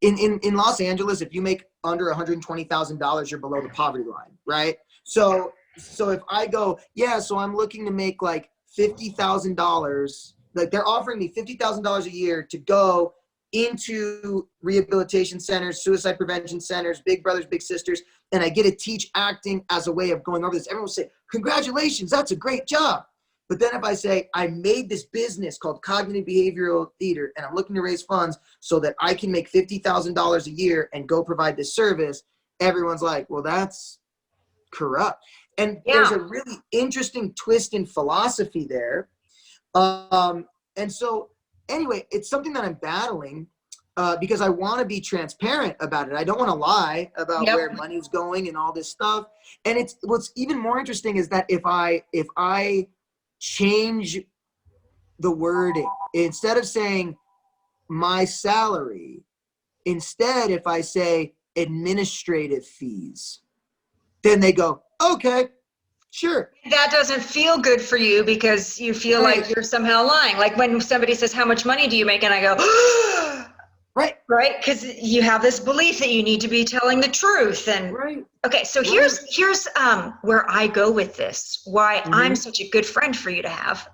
in Los Angeles, if you make under $120,000, you're below the poverty line, right? So if I go, yeah, so I'm looking to make like $50,000, like they're offering me $50,000 a year to go into rehabilitation centers, suicide prevention centers, big brothers, big sisters, and I get to teach acting as a way of going over this. Everyone will say, congratulations, that's a great job. But then if I say, I made this business called cognitive behavioral theater, and I'm looking to raise funds so that I can make $50,000 a year and go provide this service, everyone's like, well, that's corrupt. And there's a really interesting twist in philosophy there. And so anyway, it's something that I'm battling because I want to be transparent about it. I don't want to lie about where money's going and all this stuff. And it's what's even more interesting is that if I change the wording, instead of saying my salary, instead if I say administrative fees, then they go, okay, sure. That doesn't feel good for you because you feel like you're somehow lying. Like when somebody says, how much money do you make? And I go, right. Because you have this belief that you need to be telling the truth. And okay, so here's where I go with this, why I'm such a good friend for you to have.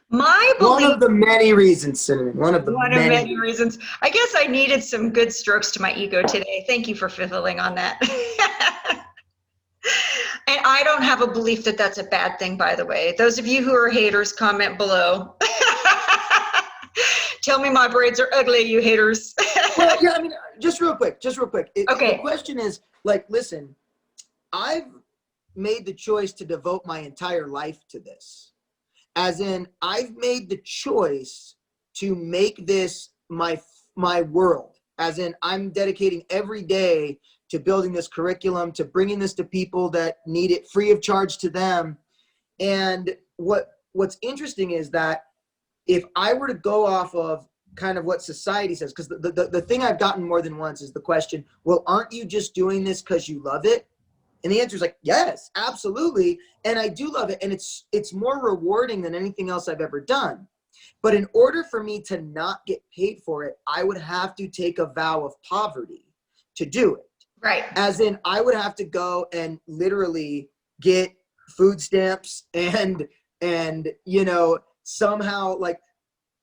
My belief, one of the many reasons, Cinnamon. One of many reasons. I guess I needed some good strokes to my ego today. Thank you for fulfilling on that. And I don't have a belief that that's a bad thing, by the way. Those of you who are haters, comment below. Tell me my braids are ugly, you haters. Well, yeah, I mean, just real quick. Okay. The question is, like, listen, I've made the choice to devote my entire life to this. As in, I've made the choice to make this my world. As in, I'm dedicating every day to building this curriculum, to bringing this to people that need it free of charge to them. And what's interesting is that if I were to go off of kind of what society says, because the thing I've gotten more than once is the question, well, aren't you just doing this because you love it? And the answer is like, yes, absolutely. And I do love it. And it's more rewarding than anything else I've ever done. But in order for me to not get paid for it, I would have to take a vow of poverty to do it. Right. As in, I would have to go and literally get food stamps and you know, somehow, like,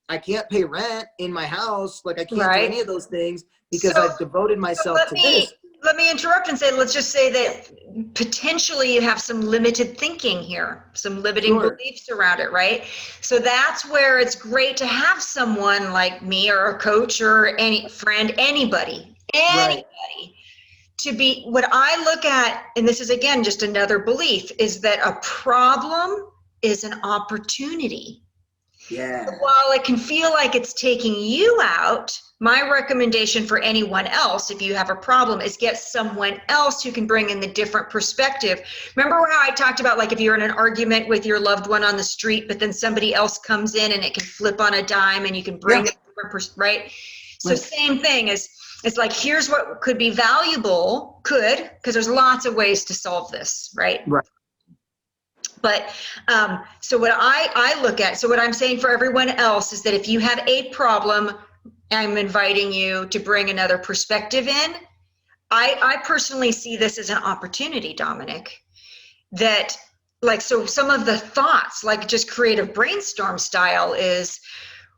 I can't pay rent in my house. Like, I can't do any of those things because I've devoted myself to this. Let me interrupt and say, let's just say that potentially you have some limited thinking here, some limiting beliefs around it, right? So that's where it's great to have someone like me or a coach or any friend, anybody, to be, what I look at, and this is again just another belief, is that a problem is an opportunity. Yeah. So while it can feel like it's taking you out, my recommendation for anyone else, if you have a problem, is get someone else who can bring in the different perspective. Remember how I talked about, like, if you're in an argument with your loved one on the street, but then somebody else comes in and it can flip on a dime and you can bring a different right? So same thing is, it's like, here's what could be valuable, because there's lots of ways to solve this, right? Right. But so what I look at, so what I'm saying for everyone else is that if you have a problem, I'm inviting you to bring another perspective in. I personally see this as an opportunity, Dominic, that, like, so some of the thoughts, like just creative brainstorm style, is,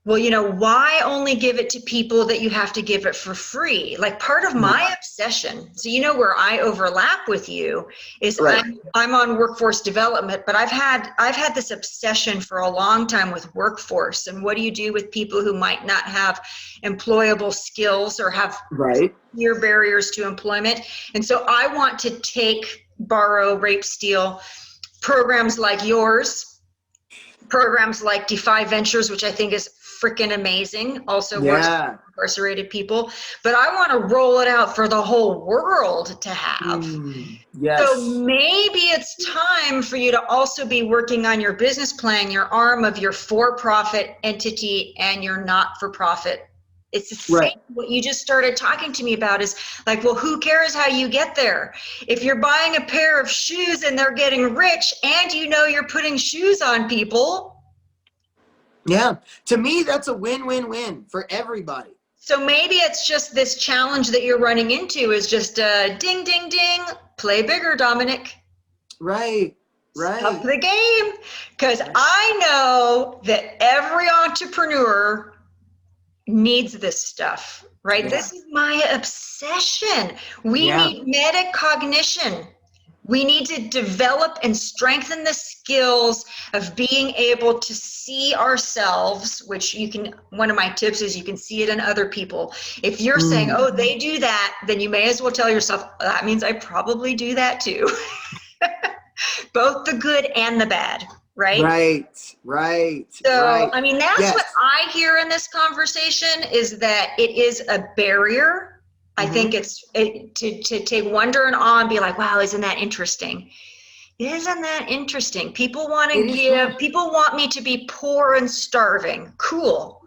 well, you know, why only give it to people that you have to give it for free? Like, part of my obsession, so you know where I overlap with you, is I'm on workforce development, but I've had this obsession for a long time with workforce, and what do you do with people who might not have employable skills or have clear barriers to employment? And so I want to take, borrow, rape, steal programs like yours, programs like Defy Ventures, which I think is freaking amazing, also works with incarcerated people, but I want to roll it out for the whole world to have. So maybe it's time for you to also be working on your business plan, your arm of your for-profit entity and your not-for-profit It's the same. Right. What you just started talking to me about is like, well, who cares how you get there? If you're buying a pair of shoes and they're getting rich and you know you're putting shoes on people. Yeah. To me, that's a win-win-win for everybody. So maybe it's just this challenge that you're running into is just ding, ding, ding, play bigger, Dominic. Right. Right. Up the game. Because I know that every entrepreneur needs this stuff, right? Yeah. This is my obsession. We Yeah. need metacognition. We need to develop and strengthen the skills of being able to see ourselves, which you can, one of my tips is you can see it in other people. If you're saying, oh, they do that, then you may as well tell yourself, that means I probably do that too. Both the good and the bad, right? Right. So, I mean, that's yes. what I hear in this conversation is that it is a barrier. I think it's to take wonder and awe and be like, wow, isn't that interesting? Isn't that interesting? People want to give, people want me to be poor and starving. Cool.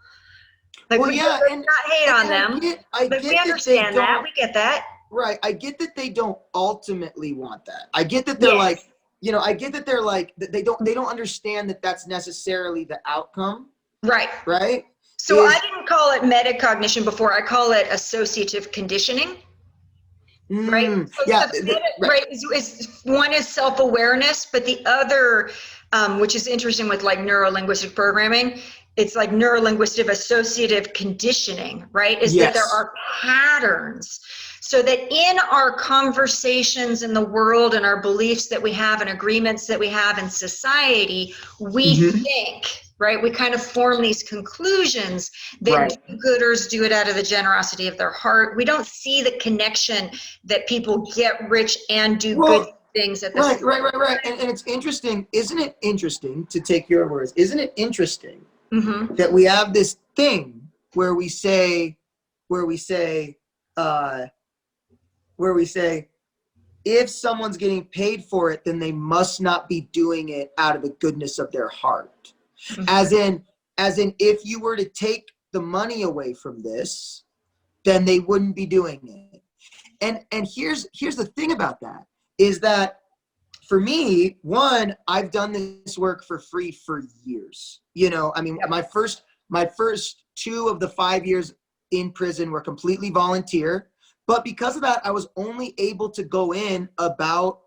Like, well, we yeah, not hate on them. But we understand that. We get that. Right. I get that they don't ultimately want that. I get that they're like, you know, I get that they're like, they don't understand that that's necessarily the outcome. Right. Right. So I didn't call it metacognition before. I call it associative conditioning. Right. So yeah. Right. One is self-awareness, but the other, which is interesting with like neuro-linguistic programming, it's like neuro-linguistic associative conditioning, right? Is that there are patterns. So that in our conversations in the world and our beliefs that we have and agreements that we have in society, we think, right? We kind of form these conclusions that do-gooders do it out of the generosity of their heart. We don't see the connection that people get rich and do good things at the same time. Right. And it's interesting, isn't it interesting, to take your words, isn't it interesting that we have this thing where we say, if someone's getting paid for it, then they must not be doing it out of the goodness of their heart. As in, if you were to take the money away from this, then they wouldn't be doing it. And here's the thing about that, is that for me, one, I've done this work for free for years. You know, I mean, my first 2 of the 5 years in prison were completely volunteer. But because of that, I was only able to go in about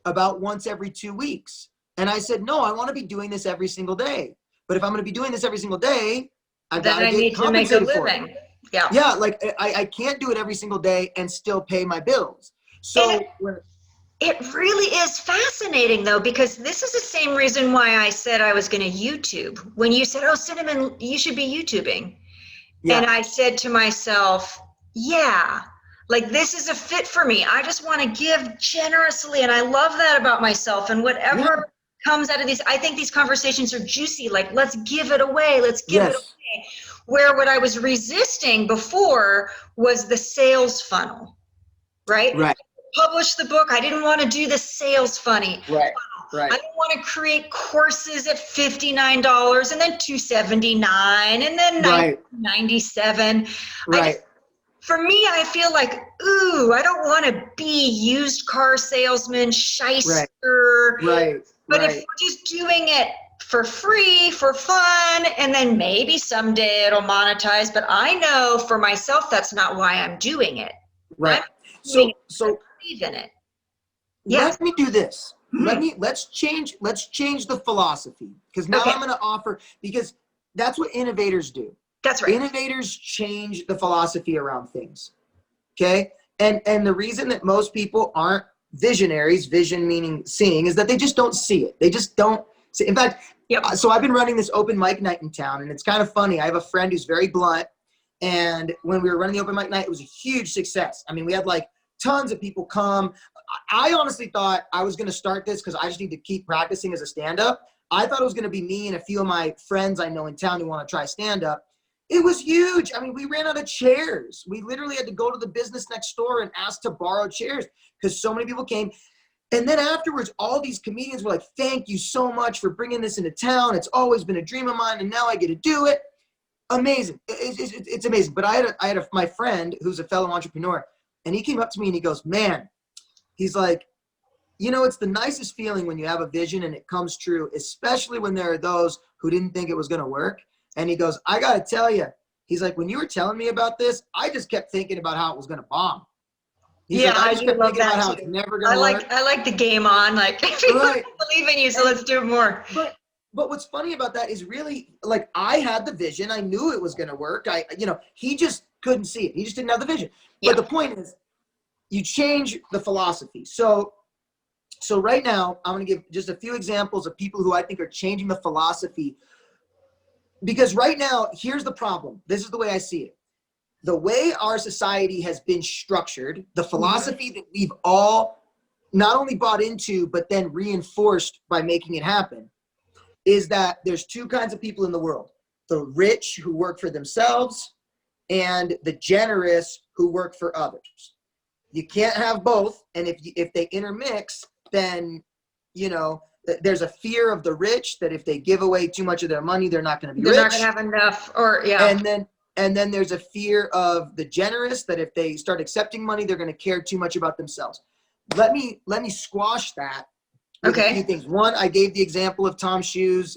once every 2 weeks. And I said, no, I want to be doing this every single day. But if I'm going to be doing this every single day, I need to make a living. Yeah, like I can't do it every single day and still pay my bills. So it really is fascinating though, because this is the same reason why I said I was going to YouTube. When you said, oh, Cinnamon, you should be YouTubing. Yeah. And I said to myself, yeah, like this is a fit for me. I just want to give generously. And I love that about myself. And whatever comes out of these, I think these conversations are juicy. Like, let's give it away. Let's give it away. Where what I was resisting before was the sales funnel, right? Right. Publish the book. I didn't want to do the sales funnel. Right. I didn't want to create courses at $59 and then $279 and then $97. Right. For me, I feel like, ooh, I don't want to be used car salesman, shyster. But if we're just doing it for free, for fun, and then maybe someday it'll monetize, but I know for myself that's not why I'm doing it. Right. So believe in it. Let me do this. Let's change the philosophy, because now I'm going to offer, because that's what innovators do. That's right. Innovators change the philosophy around things. Okay? And the reason that most people aren't visionaries, vision meaning seeing, is that they just don't see it. They just don't see. In fact, so I've been running this open mic night in town, and it's kind of funny. I have a friend who's very blunt, and when we were running the open mic night, it was a huge success. I mean, we had like tons of people come. I honestly thought I was going to start this because I just need to keep practicing as a stand-up. I thought it was going to be me and a few of my friends I know in town who want to try stand-up. It was huge. I mean, we ran out of chairs. We literally had to go to the business next door and ask to borrow chairs because so many people came. And then afterwards, all these comedians were like, thank you so much for bringing this into town. It's always been a dream of mine, and now I get to do it. Amazing. It's amazing. But I had my friend who's a fellow entrepreneur, and he came up to me and he goes, man, he's like, you know, it's the nicest feeling when you have a vision and it comes true, especially when there are those who didn't think it was going to work. And he goes, I got to tell you, he's like, when you were telling me about this, I just kept thinking about how it was going to bomb. He's Yeah, like, I I just do kept love thinking about that how too. it's never going to work. I like the game on, like, people Right. believe in you, so let's do it more. But what's funny about that is really, like, I had the vision. I knew it was going to work. He just couldn't see it. He just didn't have the vision. Yeah. But the point is, you change the philosophy. So right now, I'm going to give just a few examples of people who I think are changing the philosophy. Because right now, here's the problem. This is the way I see it. The way our society has been structured, the philosophy that we've all not only bought into, but then reinforced by making it happen, is that there's two kinds of people in the world: the rich who work for themselves and the generous who work for others. You can't have both. And if they intermix, then, you know, there's a fear of the rich that if they give away too much of their money, they're not going to be rich. They're not going to have enough, or yeah. And then there's a fear of the generous that if they start accepting money, they're going to care too much about themselves. Let me squash that with a few things. One, I gave the example of Tom Shoes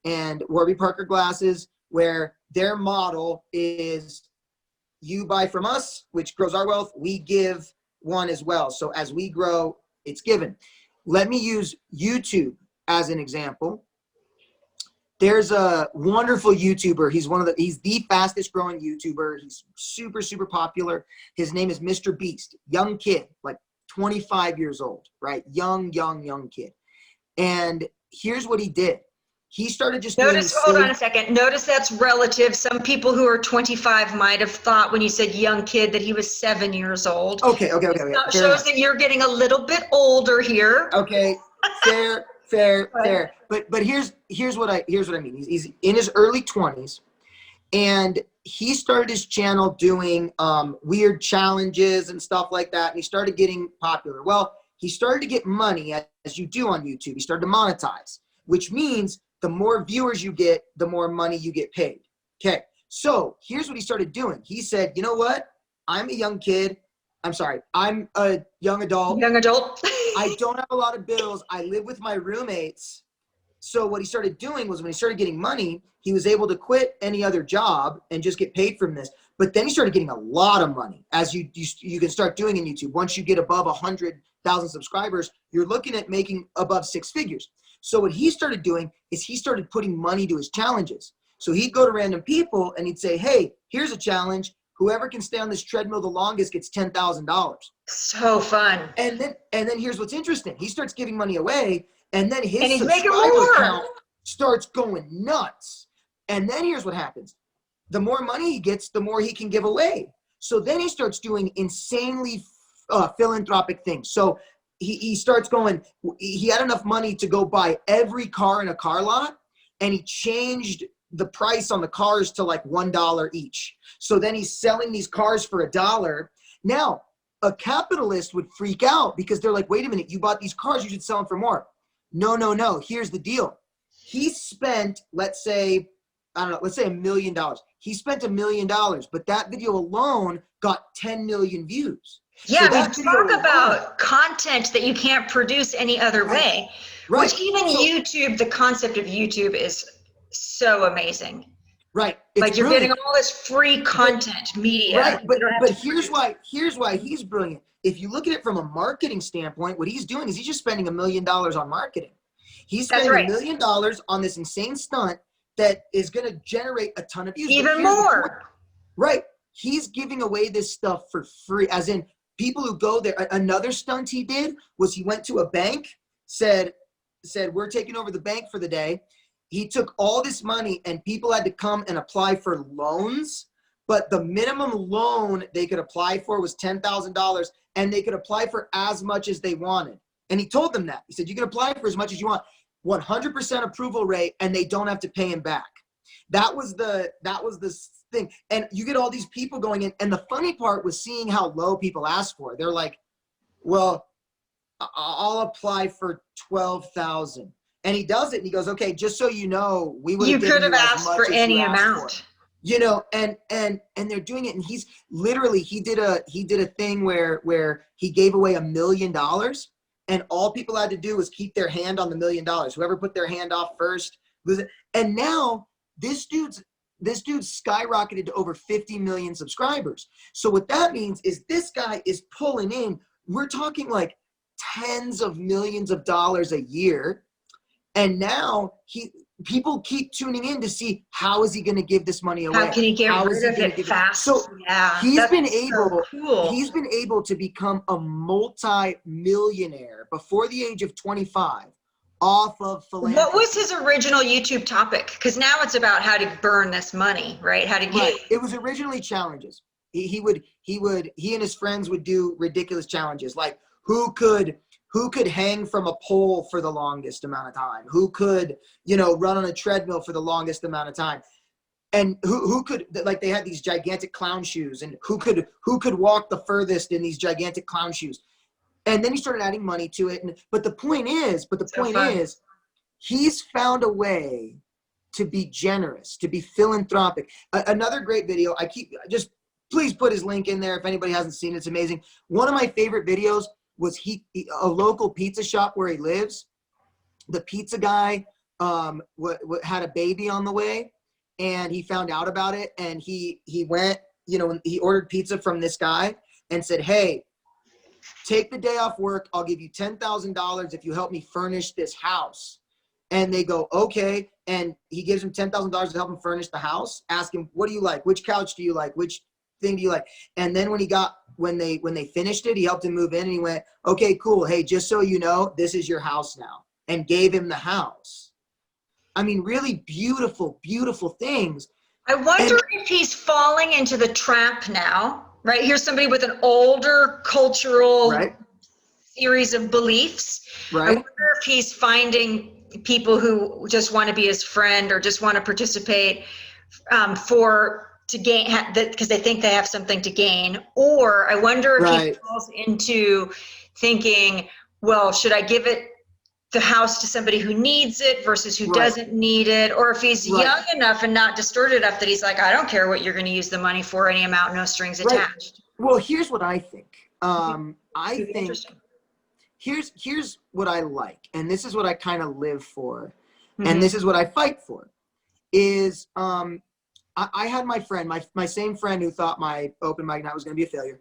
and Warby Parker glasses, where their model is you buy from us, which grows our wealth. We give one as well. So as we grow, it's given. Let me use YouTube as an example. There's a wonderful YouTuber. He's the fastest growing YouTuber. He's super, super popular. His name is Mr. Beast. Young kid, like 25 years old, right? Young kid. And here's what he did. He started just hold on a second. Notice that's relative. Some people who are 25 might have thought when you said young kid that he was 7 years old. Okay. It shows that you're getting a little bit older here. Okay, fair. But here's what I mean. He's in his early 20s, and he started his channel doing weird challenges and stuff like that, and he started getting popular. Well, he started to get money, as you do on YouTube. He started to monetize, which means the more viewers you get, the more money you get paid. Okay, so here's what he started doing. He said, you know what? I'm a young kid. I'm a young adult. I don't have a lot of bills. I live with my roommates. So what he started doing was, when he started getting money, he was able to quit any other job and just get paid from this. But then he started getting a lot of money, as you can start doing in YouTube. Once you get above 100,000 subscribers, you're looking at making above 6 figures. So what he started doing is he started putting money to his challenges. So he'd go to random people and he'd say, hey, here's a challenge. Whoever can stay on this treadmill the longest gets $10,000. So fun. And then here's what's interesting. He starts giving money away, and then his subscriber count starts going nuts. And then here's what happens. The more money he gets, the more he can give away. So then he starts doing insanely philanthropic things. So he starts going, he had enough money to go buy every car in a car lot, and he changed the price on the cars to like $1 each. So then he's selling these cars for $1. Now, a capitalist would freak out because they're like, wait a minute, you bought these cars, you should sell them for more. No. Here's the deal. He spent, let's say $1 million. He spent $1 million, but that video alone got 10 million views. Yeah, we talk about content that you can't produce any other way. Right. Which even YouTube, the concept of YouTube is so amazing. Right. Like you're getting all this free content media. Right. But here's why he's brilliant. If you look at it from a marketing standpoint, what he's doing is he's just spending $1 million on marketing. He's spending $1 million on this insane stunt that is going to generate a ton of views. Even more. Right. He's giving away this stuff for free, as in people who go there. Another stunt he did was he went to a bank, said, we're taking over the bank for the day. He took all this money and people had to come and apply for loans, but the minimum loan they could apply for was $10,000, and they could apply for as much as they wanted. And he told them that. He said, you can apply for as much as you want, 100% approval rate, and they don't have to pay him back. That was the thing. And you get all these people going in. And the funny part was seeing how low people ask for. They're like, well, I'll apply for 12,000. And he does it, and he goes, okay, just so you know, we would have asked for any amount. you know, and they're doing it, and he's literally, he did a thing where he gave away $1 million, and all people had to do was keep their hand on the $1 million. Whoever put their hand off first lose it. And now this dude's skyrocketed to over 50 million subscribers. So what that means is this guy is pulling in, we're talking like tens of millions of dollars a year. And now people keep tuning in to see, how is he going to give this money away? How can he get rid of it fast? So yeah, he's been able, cool. he's been able to become a multi-millionaire before the age of 25 off of philanthropy. What was his original YouTube topic? Because now it's about how to burn this money, right? How to get. Right. It was originally challenges. He and his friends would do ridiculous challenges, like who could hang from a pole for the longest amount of time, who could, you know, run on a treadmill for the longest amount of time, and who could, like, they had these gigantic clown shoes, and who could walk the furthest in these gigantic clown shoes. And then he started adding money to it. But the point is, he's found a way to be generous, to be philanthropic. Another great video, please put his link in there if anybody hasn't seen it. It's amazing. One of my favorite videos was a local pizza shop where he lives. The pizza guy had a baby on the way, and he found out about it, and he went, you know, he ordered pizza from this guy and said, hey, take the day off work. I'll give you $10,000 if you help me furnish this house. And they go, okay. And he gives him $10,000 to help him furnish the house. Ask him, what do you like? Which couch do you like? Which thing do you like? And then when they finished it, he helped him move in, and he went, okay, cool. Hey, just so you know, this is your house now, and gave him the house. I mean, really beautiful, beautiful things. I wonder if he's falling into the trap now, right? Here's somebody with an older cultural series of beliefs. Right. I wonder if he's finding people who just want to be his friend or just want to participate to gain, because they think they have something to gain. Or I wonder if he falls into thinking, well, should I give the house to somebody who needs it versus who doesn't need it? Or if he's young enough and not distorted enough that he's like, I don't care what you're going to use the money for, any amount, no strings attached. Well, here's what I think. I think here's what I like, and this is what I kind of live for, and this is what I fight for, is I had my friend, my same friend who thought my open mic night was going to be a failure.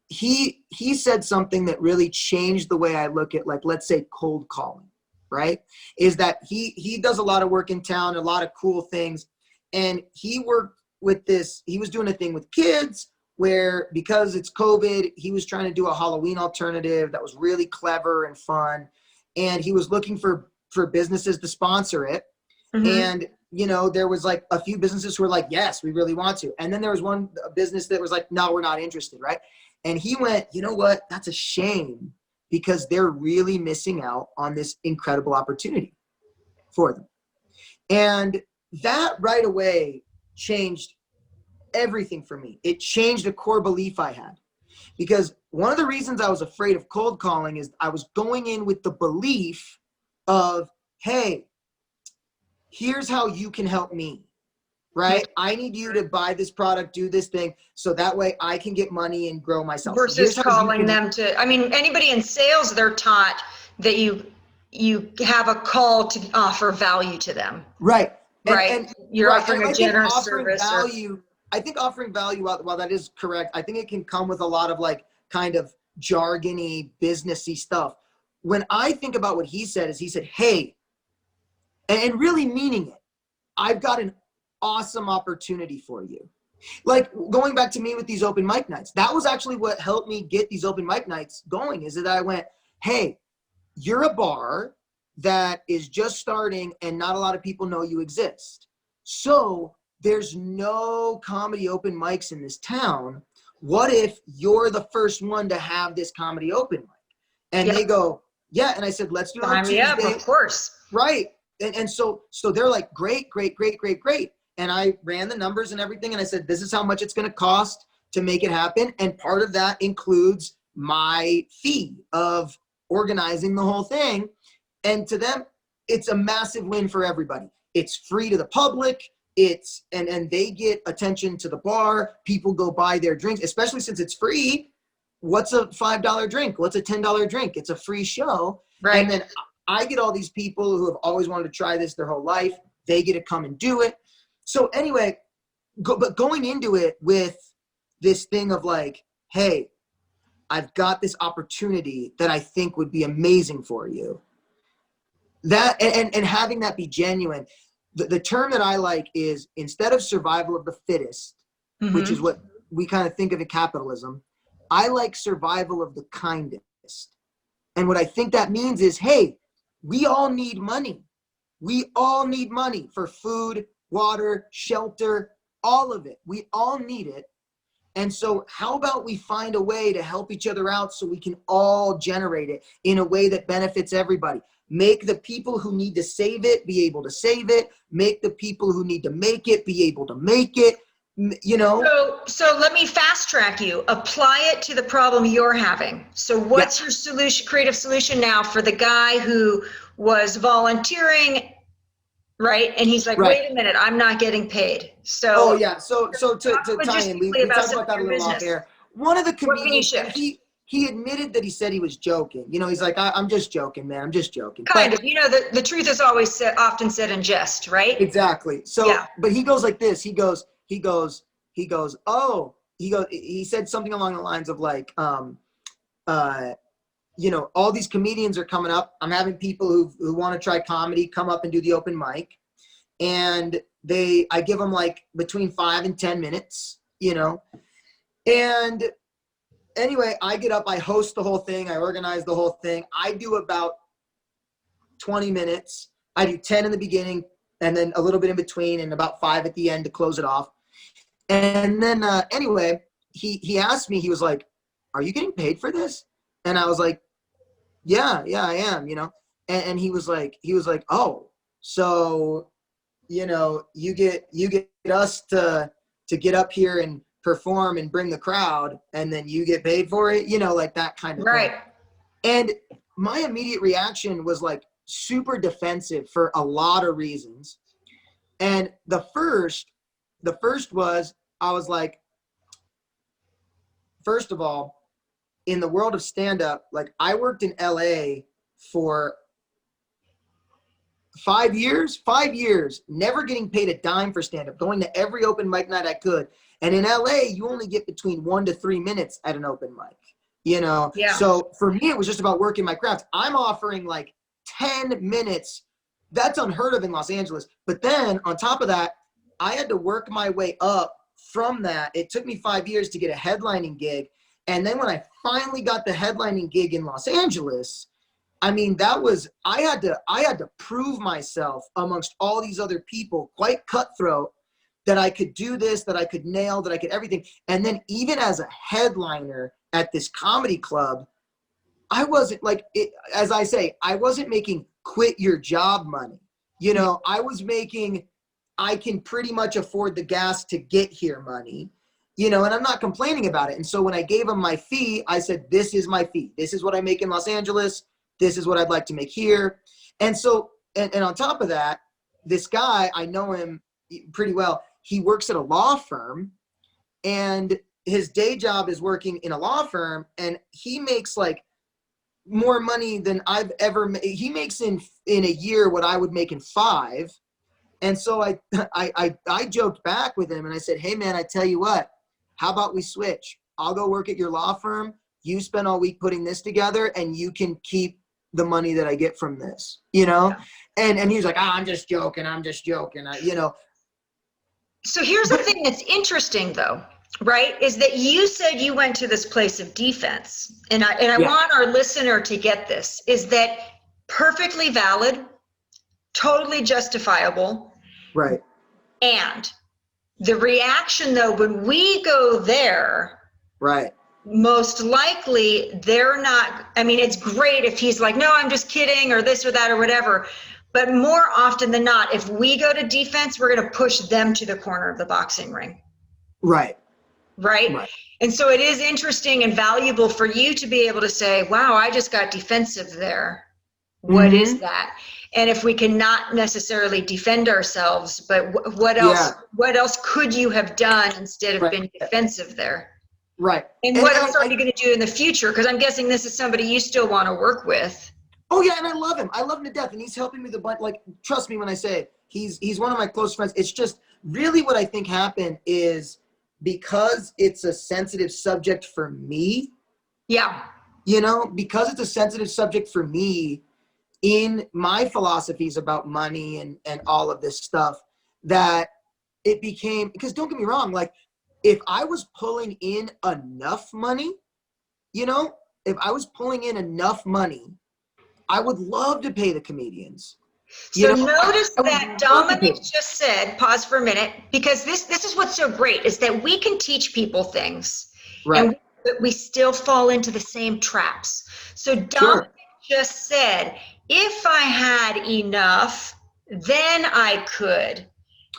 He said something that really changed the way I look at, like, let's say cold calling, right? Is that he does a lot of work in town, a lot of cool things. And he worked with he was doing a thing with kids where, because it's COVID, he was trying to do a Halloween alternative that was really clever and fun. And he was looking for businesses to sponsor it. And, you know, there was like a few businesses who were like, yes, we really want to. And then there was one business that was like, no, we're not interested, right? And he went, you know what? That's a shame, because they're really missing out on this incredible opportunity for them. And that right away changed everything for me. It changed a core belief I had, because one of the reasons I was afraid of cold calling is I was going in with the belief of, hey, here's how you can help me. Right? I need you to buy this product, do this thing, so that way I can get money and grow myself. Versus calling them to, I mean, anybody in sales, they're taught that you have a call to offer value to them. Right. And you're offering a generous service. I think offering value, while that is correct, I think it can come with a lot of like kind of jargony, businessy stuff. When I think about what he said, hey, and really meaning it, I've got an awesome opportunity for you. Like, going back to me with these open mic nights, that was actually what helped me get these open mic nights going, is that I went, hey, you're a bar that is just starting and not a lot of people know you exist. So there's no comedy open mics in this town. What if you're the first one to have this comedy open mic? And they go, yeah. And I said, let's do it on Tuesday. Of course. Right. And so they're like, great. And I ran the numbers and everything. And I said, this is how much it's going to cost to make it happen. And part of that includes my fee of organizing the whole thing. And to them, it's a massive win for everybody. It's free to the public. and they get attention to the bar. People go buy their drinks, especially since it's free. What's a $5 drink? What's a $10 drink? It's a free show. Right. And then I get all these people who have always wanted to try this their whole life. They get to come and do it. So anyway, but going into it with this thing of like, hey, I've got this opportunity that I think would be amazing for you. That and having that be genuine. The term that I like is, instead of survival of the fittest, which is what we kind of think of in capitalism, I like survival of the kindest. And what I think that means is, hey, we all need money. We all need money for food, water, shelter, all of it. We all need it. And so how about we find a way to help each other out so we can all generate it in a way that benefits everybody? Make the people who need to save it be able to save it. Make the people who need to make it be able to make it, you know? So let me fast track you. Apply it to the problem you're having. So what's your solution, creative solution now for the guy who was volunteering, right? And he's like, wait a minute, I'm not getting paid. So oh yeah, so to tie in, we talked about that a little off air. One of the comedians, he admitted that he said he was joking. You know, he's like, I'm just joking, man. I'm just joking. Kind of. You know, the truth is always often said in jest, right? Exactly. So, but he goes like this. He said something along the lines of like, you know, all these comedians are coming up. I'm having people who want to try comedy come up and do the open mic. And I give them like between 5 and 10 minutes, you know, and anyway, I get up, I host the whole thing. I organize the whole thing. I do about 20 minutes. I do 10 in the beginning and then a little bit in between and about 5 at the end to close it off. And then anyway, he asked me, he was like, are you getting paid for this? And I was like, yeah, I am, you know? And he was like, oh, so, you know, you get us to get up here and perform and bring the crowd, and then you get paid for it, you know, like that kind of thing. And my immediate reaction was like super defensive for a lot of reasons. And the first was, I was like, first of all, in the world of stand-up, like I worked in LA for 5 years, never getting paid a dime for stand-up, going to every open mic night I could. And in LA, you only get between 1 to 3 minutes at an open mic, you know? Yeah. So for me, it was just about working my craft. I'm offering like 10 minutes. That's unheard of in Los Angeles. But then on top of that, I had to work my way up from that. It took me 5 years to get a headlining gig. And then when I finally got the headlining gig in Los Angeles, I mean, I had to prove myself amongst all these other people, quite cutthroat, that I could do this, that I could nail, that I could everything. And then even as a headliner at this comedy club, I wasn't like, as I say, I wasn't making quit your job money. You know, I was making, I can pretty much afford the gas to get here money, you know, and I'm not complaining about it. And so when I gave him my fee, I said, this is my fee. This is what I make in Los Angeles. This is what I'd like to make here. And so, and on top of that, this guy, I know him pretty well. He works at a law firm, and his day job is working in a law firm, and he makes like more money than I've ever made. He makes in a year what I would make in 5. And so I joked back with him and I said, hey man, I tell you what, how about we switch? I'll go work at your law firm. You spend all week putting this together and you can keep the money that I get from this, you know? Yeah. And he was like, I'm just joking. You know? So here's the thing that's interesting though, right? Is that you said you went to this place of defense, and I want our listener to get this, is that perfectly valid, totally justifiable. Right. And the reaction though, when we go there, right, most likely they're not, I mean, it's great if he's like, no, I'm just kidding, or this or that or whatever. But more often than not, if we go to defense, we're going to push them to the corner of the boxing ring. Right. Right. And so it is interesting and valuable for you to be able to say, wow, I just got defensive there. What is that? And if we cannot necessarily defend ourselves, but what else could you have done instead of being defensive there? Right. And what else are you going to do in the future? Because I'm guessing this is somebody you still want to work with. Oh yeah, and I love him. I love him to death, and he's helping me with a bunch. Like, trust me when I say he's one of my close friends. It's just really what I think happened is because it's a sensitive subject for me. Yeah. Because it's a sensitive subject for me in my philosophies about money and all of this stuff, that it became, because don't get me wrong, like if I was pulling in enough money, if I was pulling in enough money, I would love to pay the comedians. So notice that Dominic just said, pause for a minute, because this is what's so great is that we can teach people things, right? And we still fall into the same traps. So Dominic just said, if I had enough, then I could.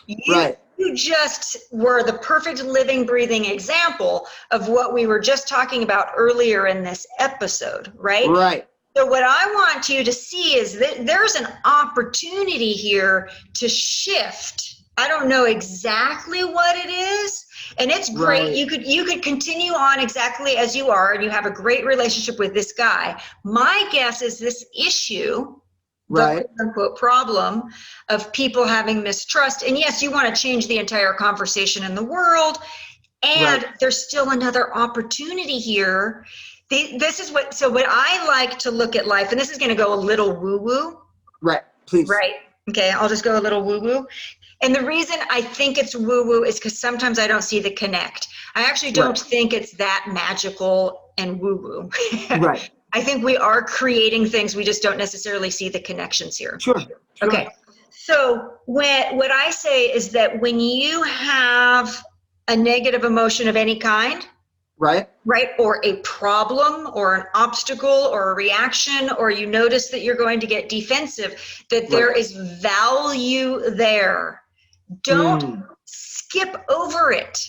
You just were the perfect living, breathing example of what we were just talking about earlier in this episode, right? Right. So what I want you to see is that there's an opportunity here to shift. I don't know exactly what it is, and it's great. Right. You could continue on exactly as you are, and you have a great relationship with this guy. My guess is this issue, the quote-unquote problem of people having mistrust, and yes, you want to change the entire conversation in the world, and there's still another opportunity here. This is what I like to look at life, and this is going to go a little woo-woo. Right, please. Right. Okay, I'll just go a little woo-woo. And the reason I think it's woo-woo is because sometimes I don't see the connect. I actually don't think it's that magical and woo-woo. Right. I think we are creating things. We just don't necessarily see the connections here. Sure. Okay. So what I say is that when you have a negative emotion of any kind, right, or a problem or an obstacle or a reaction, or you notice that you're going to get defensive, that there is value there. Don't skip over it.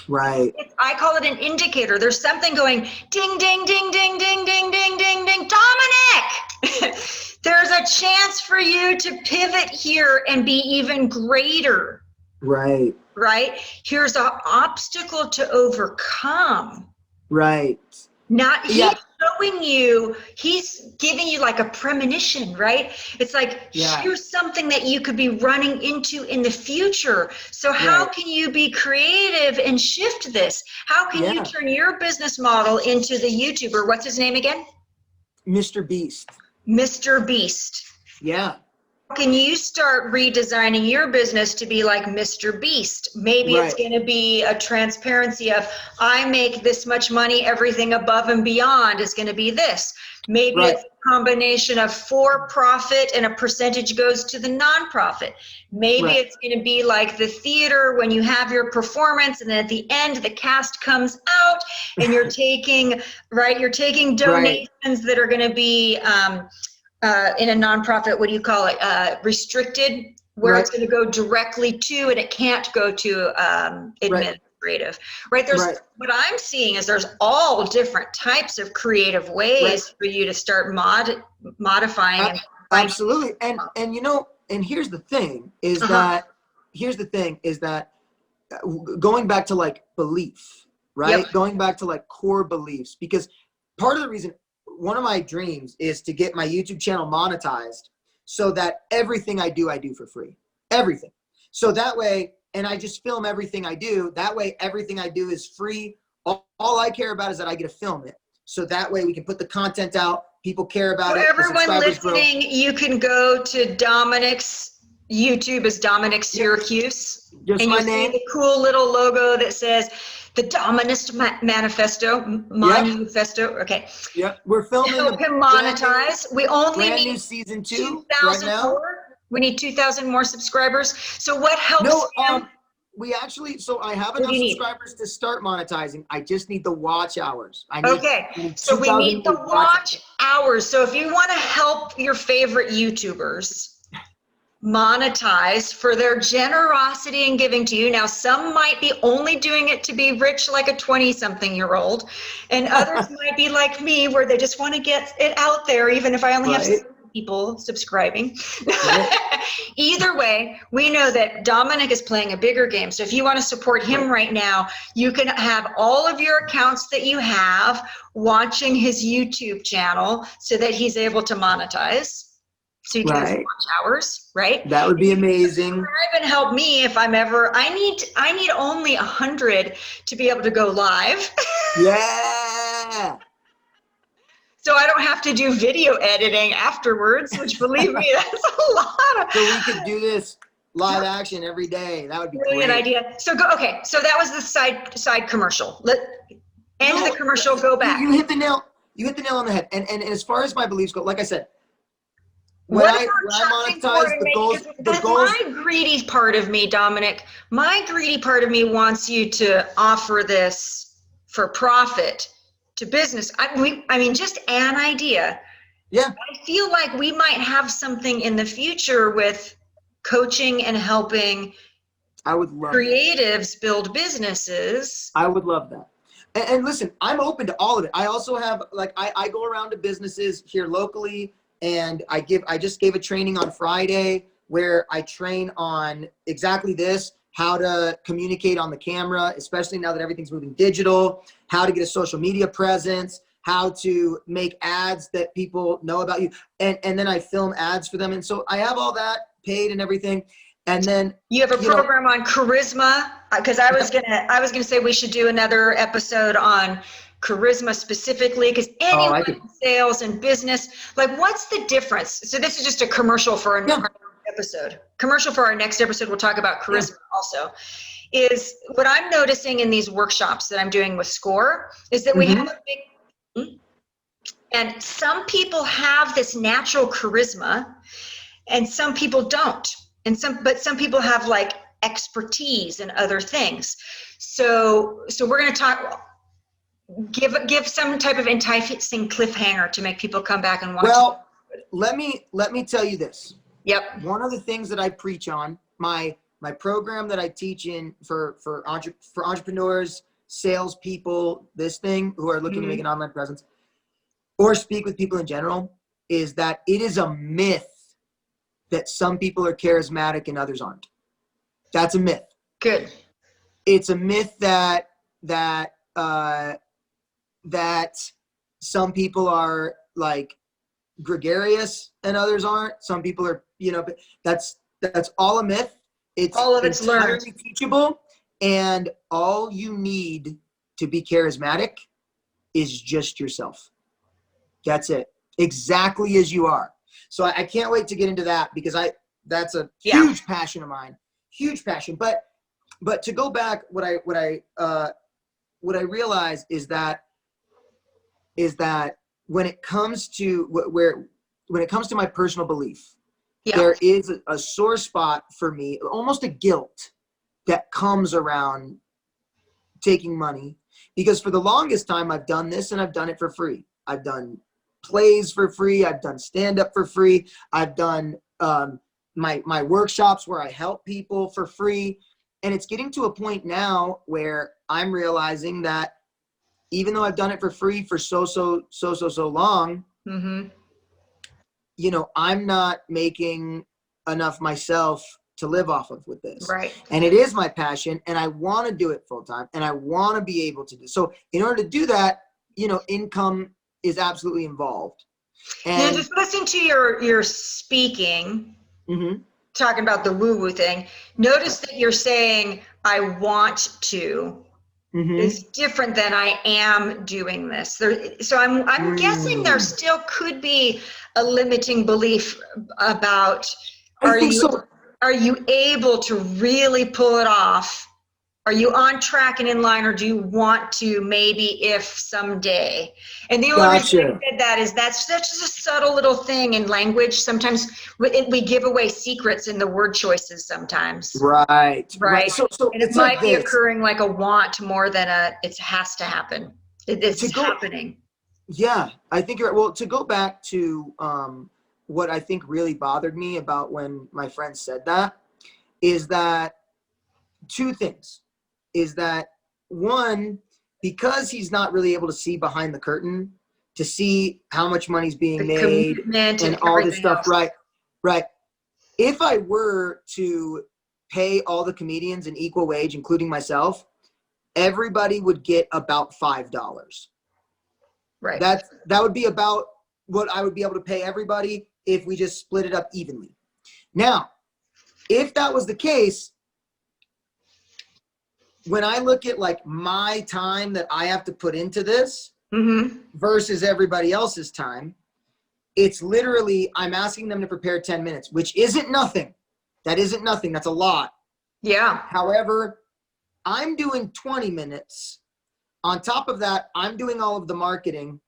Right. I call it an indicator. There's something going ding, ding, ding, ding, ding, ding, ding, ding, ding. Dominic, there's a chance for you to pivot here and be even greater. Right. Right? Here's an obstacle to overcome. Right. He's showing you, he's giving you like a premonition, right? It's like, here's something that you could be running into in the future. So how can you be creative and shift this? How can you turn your business model into the YouTuber? What's his name again? Mr. Beast. Mr. Beast. Yeah. Can you start redesigning your business to be like Mr. Beast? Maybe it's going to be a transparency of, I make this much money, everything above and beyond is going to be this. Maybe it's a combination of for-profit and a percentage goes to the nonprofit. Maybe it's going to be like the theater when you have your performance and then at the end the cast comes out and you're taking, you're taking donations that are going to be in a nonprofit, what do you call it? Restricted, where it's going to go directly to, and it can't go to administrative, right? There's what I'm seeing is there's all different types of creative ways for you to start modifying. Absolutely, and and here's the thing is that going back to like belief, right? Going back to like core beliefs, because part of the reason. One of my dreams is to get my YouTube channel monetized so that everything I do for free. Everything. So that way, and I just film everything I do. That way, everything I do is free. All I care about is that I get to film it. So that way we can put the content out. People care about it. For everyone listening, you can go to Dominic's YouTube is Dominic Syracuse. Just and my you name. See the cool little logo that says the Dominist Manifesto. Okay. Yep. We're filming. Help him monetize. We only need new season 2 right now. We need 2,000 more subscribers. So what helps him? We actually, so I have enough subscribers to start monetizing. I just need the watch hours. So we need the watch hours. So if you want to help your favorite YouTubers monetize for their generosity and giving to you. Now, some might be only doing it to be rich like a 20-something-year-old, and others might be like me where they just want to get it out there, even if I only have 7 people subscribing. Right. Either way, we know that Dominic is playing a bigger game. So if you want to support him right now, you can have all of your accounts that you have watching his YouTube channel so that he's able to monetize. So you can get watch hours, right? That would be amazing. Subscribe and help me if I'm ever, I need only 100 to be able to go live. Yeah. So I don't have to do video editing afterwards, which believe me, that's a lot of. So we could do this live action every day. That would be brilliant great. idea. So okay. So that was the side commercial. End the commercial, go back. You hit the nail on the head. And as far as my beliefs go, like I said, when What I monetize the goals, my greedy part of me, Dominic, my greedy part of me wants you to offer this for profit to business. I mean, just an idea. Yeah. I feel like we might have something in the future with coaching and helping I would love creatives build businesses. I would love that. And listen, I'm open to all of it. I also have, like, I go around to businesses here locally, and I just gave a training on Friday where I train on exactly this, how to communicate on the camera, especially now that everything's moving digital, how to get a social media presence, how to make ads that people know about you. And then I film ads for them. And so I have all that paid and everything. And then you have a program on charisma, because I was gonna say we should do another episode on charisma specifically, because anyone in sales and business, like, what's the difference? So this is just a commercial for our next episode. Commercial for our next episode. We'll talk about charisma also. Is what I'm noticing in these workshops that I'm doing with SCORE is that we have a big, and some people have this natural charisma, and some people don't. But some people have like expertise in other things. So we're going to talk. Give some type of enticing cliffhanger to make people come back and watch. Well, let me tell you this. Yep. One of the things that I preach on, my program that I teach in for entrepreneurs, salespeople, this thing who are looking to make an online presence or speak with people in general, is that it is a myth that some people are charismatic and others aren't. That's a myth. Good. It's a myth that some people are like gregarious and others aren't. Some people are, but that's all a myth. It's all of it's learned, teachable, and all you need to be charismatic is just yourself. That's it. Exactly as you are. So I can't wait to get into that, because that's a huge passion of mine. Huge passion. But to go back, what I realize is that when it comes to my personal belief, there is a sore spot for me, almost a guilt that comes around taking money, because for the longest time I've done this and I've done it for free. I've done plays for free. I've done stand-up for free. I've done my workshops where I help people for free. And it's getting to a point now where I'm realizing that even though I've done it for free for so long, I'm not making enough myself to live off of with this. Right. And it is my passion, and I want to do it full time, and I want to be able to do. So in order to do that, income is absolutely involved. And just listening to your speaking, talking about the woo-woo thing, notice that you're saying, I want to, is different than I am doing this. So I'm guessing there still could be a limiting belief about, are you able to really pull it off? Are you on track and in line, or do you want to maybe if someday? And the only reason I said that is that's just a subtle little thing in language. Sometimes we give away secrets in the word choices sometimes. Right. So and it might be occurring like a want more than it has to happen. It's happening. Yeah, I think you're right. Well, to go back to what I think really bothered me about when my friend said that is that two things. Is that one, because he's not really able to see behind the curtain, to see how much money's being The made commitment and all this everything stuff. else. Right. If I were to pay all the comedians an equal wage, including myself, everybody would get about $5. Right. That would be about what I would be able to pay everybody if we just split it up evenly. Now, if that was the case, when I look at like my time that I have to put into this versus everybody else's time, it's literally, I'm asking them to prepare 10 minutes, which isn't nothing. That isn't nothing. That's a lot. Yeah. However, I'm doing 20 minutes. On top of that, I'm doing all of the marketing.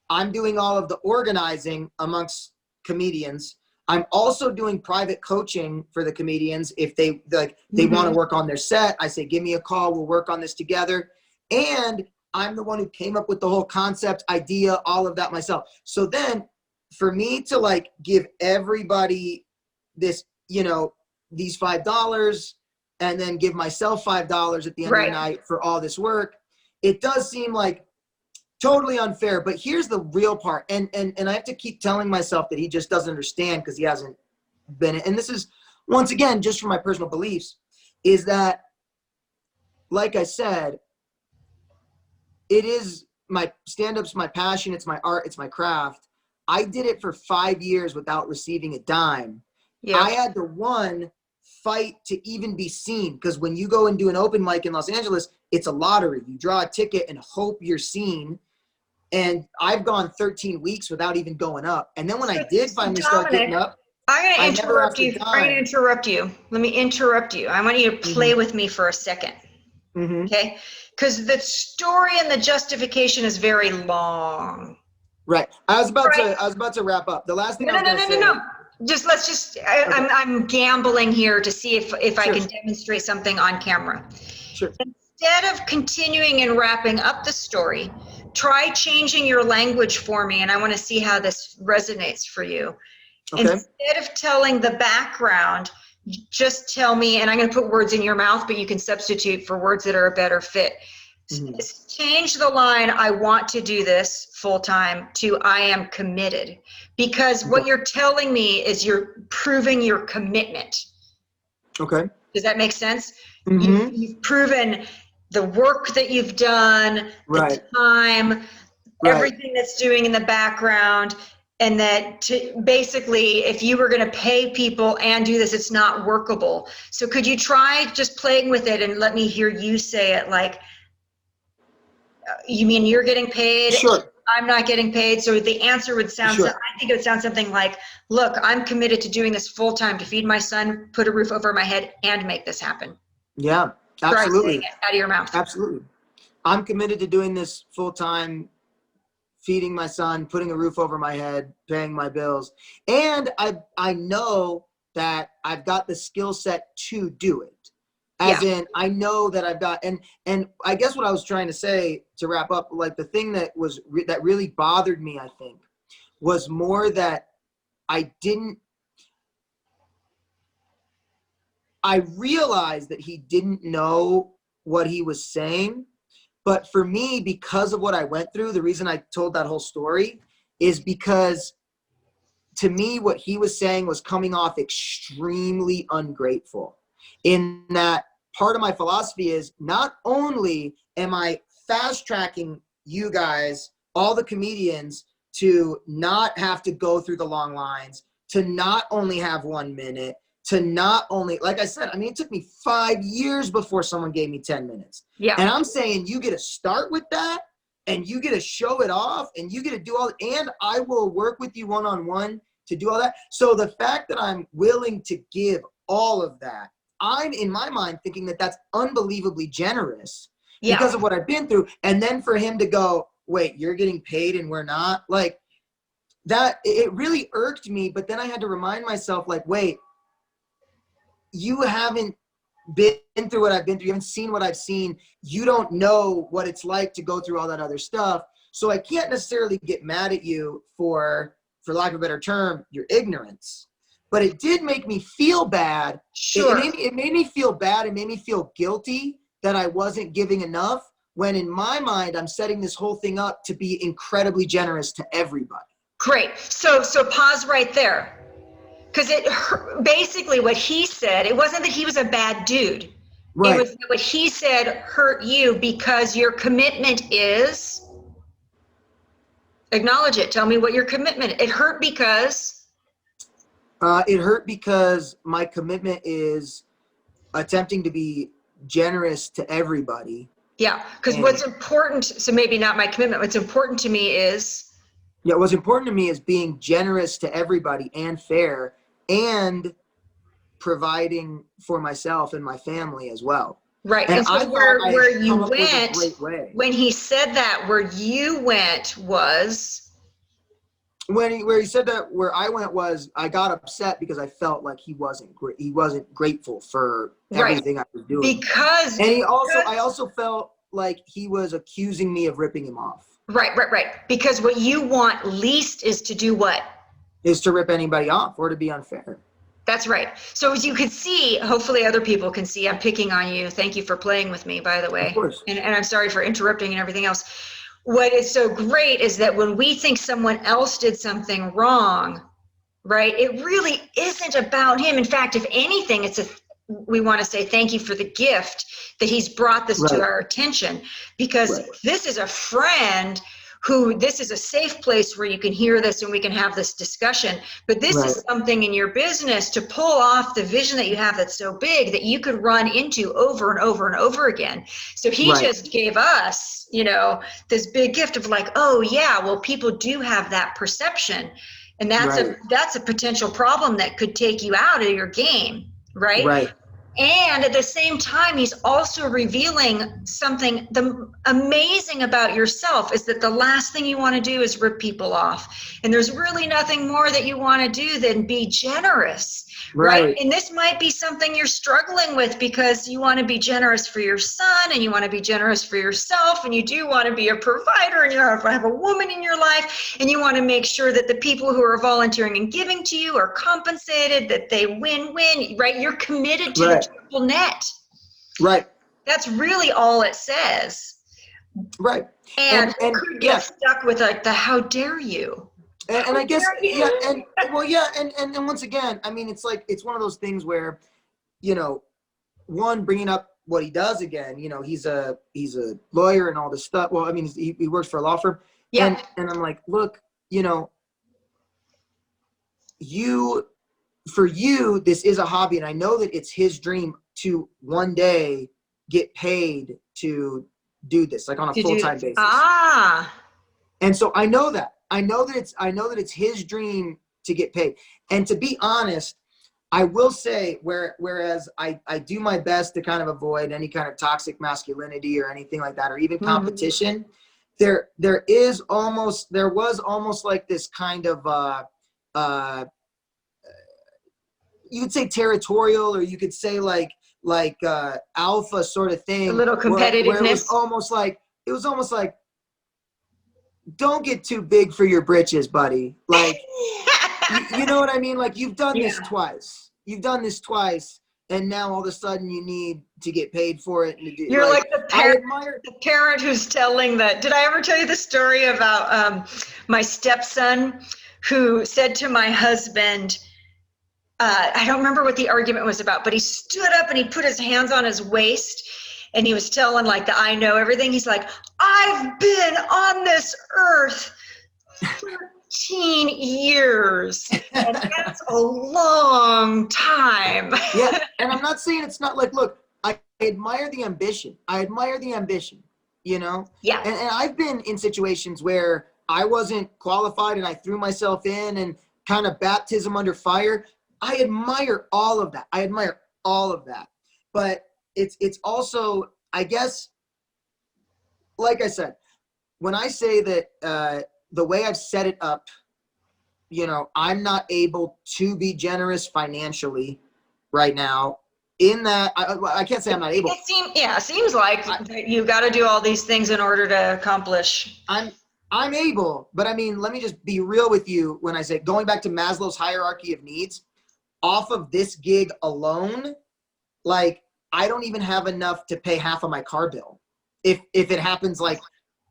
I'm doing all of the organizing amongst comedians. I'm also doing private coaching for the comedians. If they want to work on their set, I say, give me a call. We'll work on this together. And I'm the one who came up with the whole concept, idea, all of that myself. So then for me to like give everybody this, you know, these $5 and then give myself $5 at the end of the night for all this work, it does seem like totally unfair. But here's the real part. And I have to keep telling myself that he just doesn't understand because he hasn't been. And this is, once again, just from my personal beliefs, is that, like I said, it is my stand-up's my passion. It's my art. It's my craft. I did it for 5 years without receiving a dime. Yeah. I had to fight to even be seen, because when you go and do an open mic in Los Angeles, it's a lottery. You draw a ticket and hope you're seen. And I've gone 13 weeks without even going up. And then when I did finally start getting up, I'm going to interrupt you. I'm going to interrupt you. Let me interrupt you. I want you to play with me for a second. Okay? Because the story and the justification is very long. Right. I was about to wrap up. The last thing No. I'm gambling here to see if I can demonstrate something on camera. Sure. Instead of continuing and wrapping up the story, try changing your language for me, and I want to see how this resonates for you. Okay. Instead of telling the background, just tell me, and I'm going to put words in your mouth, but you can substitute for words that are a better fit. Change the line, I want to do this full time, to I am committed. Because what you're telling me is you're proving your commitment. Okay. Does that make sense? You've proven the work that you've done, the time, everything that's doing in the background, and that basically, if you were going to pay people and do this, it's not workable. So could you try just playing with it and let me hear you say it like, you mean you're getting paid? Sure. I'm not getting paid. So the answer would sound, I think it would sound something like, look, I'm committed to doing this full time to feed my son, put a roof over my head, and make this happen. Yeah, absolutely. Try saying it out of your mouth. Absolutely. I'm committed to doing this full time, feeding my son, putting a roof over my head, paying my bills. And I know that I've got the skill set to do it. As in, I know that I've got, and I guess what I was trying to say to wrap up, like the thing that was, that really bothered me, I think, was more that I realized that he didn't know what he was saying. But for me, because of what I went through, the reason I told that whole story is because to me, what he was saying was coming off extremely ungrateful. In that, part of my philosophy is not only am I fast tracking you guys, all the comedians, to not have to go through the long lines, to not only have 1 minute, to not only, like I said, I mean, it took me 5 years before someone gave me 10 minutes. Yeah. And I'm saying you get to start with that, and you get to show it off, and you get to do all, and I will work with you one-on-one to do all that. So the fact that I'm willing to give all of that, I'm in my mind thinking that that's unbelievably generous because of what I've been through. And then for him to go, wait, you're getting paid and we're not, like that, it really irked me. But then I had to remind myself, like, wait, you haven't been through what I've been through. You haven't seen what I've seen. You don't know what it's like to go through all that other stuff. So I can't necessarily get mad at you for lack of a better term, your ignorance. But it did make me feel bad. Sure. It made me feel bad. It made me feel guilty that I wasn't giving enough, when in my mind, I'm setting this whole thing up to be incredibly generous to everybody. Great. So pause right there. Because basically what he said, it wasn't that he was a bad dude. Right. It was that what he said hurt you because your commitment is, acknowledge it. Tell me what your commitment, it hurt because. It hurt because my commitment is attempting to be generous to everybody. Yeah, because what's important, so maybe not my commitment, what's important to me is. Yeah, what's important to me is being generous to everybody and fair and providing for myself and my family as well. Right, and so where you went, when he said that, where you went was? Where he said that, where I went was, I got upset because I felt like he wasn't grateful for everything I was doing. I also felt like he was accusing me of ripping him off. Right. Because what you want least is to do what? Is to rip anybody off or to be unfair. That's right. So as you can see, hopefully other people can see, I'm picking on you. Thank you for playing with me, by the way. Of course. And I'm sorry for interrupting and everything else. What is so great is that when we think someone else did something wrong, right, it really isn't about him. In fact, if anything, we want to say thank you for the gift that he's brought this to our attention, because this is a friend who, this is a safe place where you can hear this and we can have this discussion. But this is something in your business to pull off the vision that you have that's so big that you could run into over and over and over again. So he just gave us, this big gift of like, oh yeah, well, people do have that perception. And that's a potential problem that could take you out of your game, right? And at the same time, he's also revealing something amazing about yourself, is that the last thing you want to do is rip people off. And there's really nothing more that you want to do than be generous, right? And this might be something you're struggling with because you want to be generous for your son and you want to be generous for yourself and you do want to be a provider and you have a woman in your life and you want to make sure that the people who are volunteering and giving to you are compensated, that they win-win, right? You're committed to the triple net. Right. That's really all it says. Right. And could get stuck with like the how dare you. And I guess, and once again, I mean, it's like, it's one of those things where, one, bringing up what he does again, he's a lawyer and all this stuff. Well, I mean, he works for a law firm. Yeah. And I'm like, look, for you, this is a hobby. And I know that it's his dream to one day get paid to do this, like on a full-time basis. And so I know that. I know that it's his dream to get paid. And to be honest, I will say, whereas I do my best to kind of avoid any kind of toxic masculinity or anything like that, or even competition, there was almost like this kind of you could say territorial, or you could say like alpha sort of thing. A little competitiveness. Where it was almost like, don't get too big for your britches, buddy. Like, you know what I mean? Like, you've done this twice. And now all of a sudden you need to get paid for it. And you're like the parent who's telling that. Did I ever tell you the story about my stepson who said to my husband, I don't remember what the argument was about, but he stood up and he put his hands on his waist and he was telling like the I know everything. He's like, I've been on this earth 13 years. And that's a long time. Yeah. And I'm not saying it's not like, look, I admire the ambition. Yeah. And I've been in situations where I wasn't qualified and I threw myself in and kind of baptism under fire. I admire all of that. But it's also, I guess, like I said, when I say that the way I've set it up, I'm not able to be generous financially right now. In that, I can't say I'm not able. It seems like you've got to do all these things in order to accomplish. I'm able, but I mean, let me just be real with you when I say, going back to Maslow's hierarchy of needs, off of this gig alone, like, I don't even have enough to pay half of my car bill. if it happens like,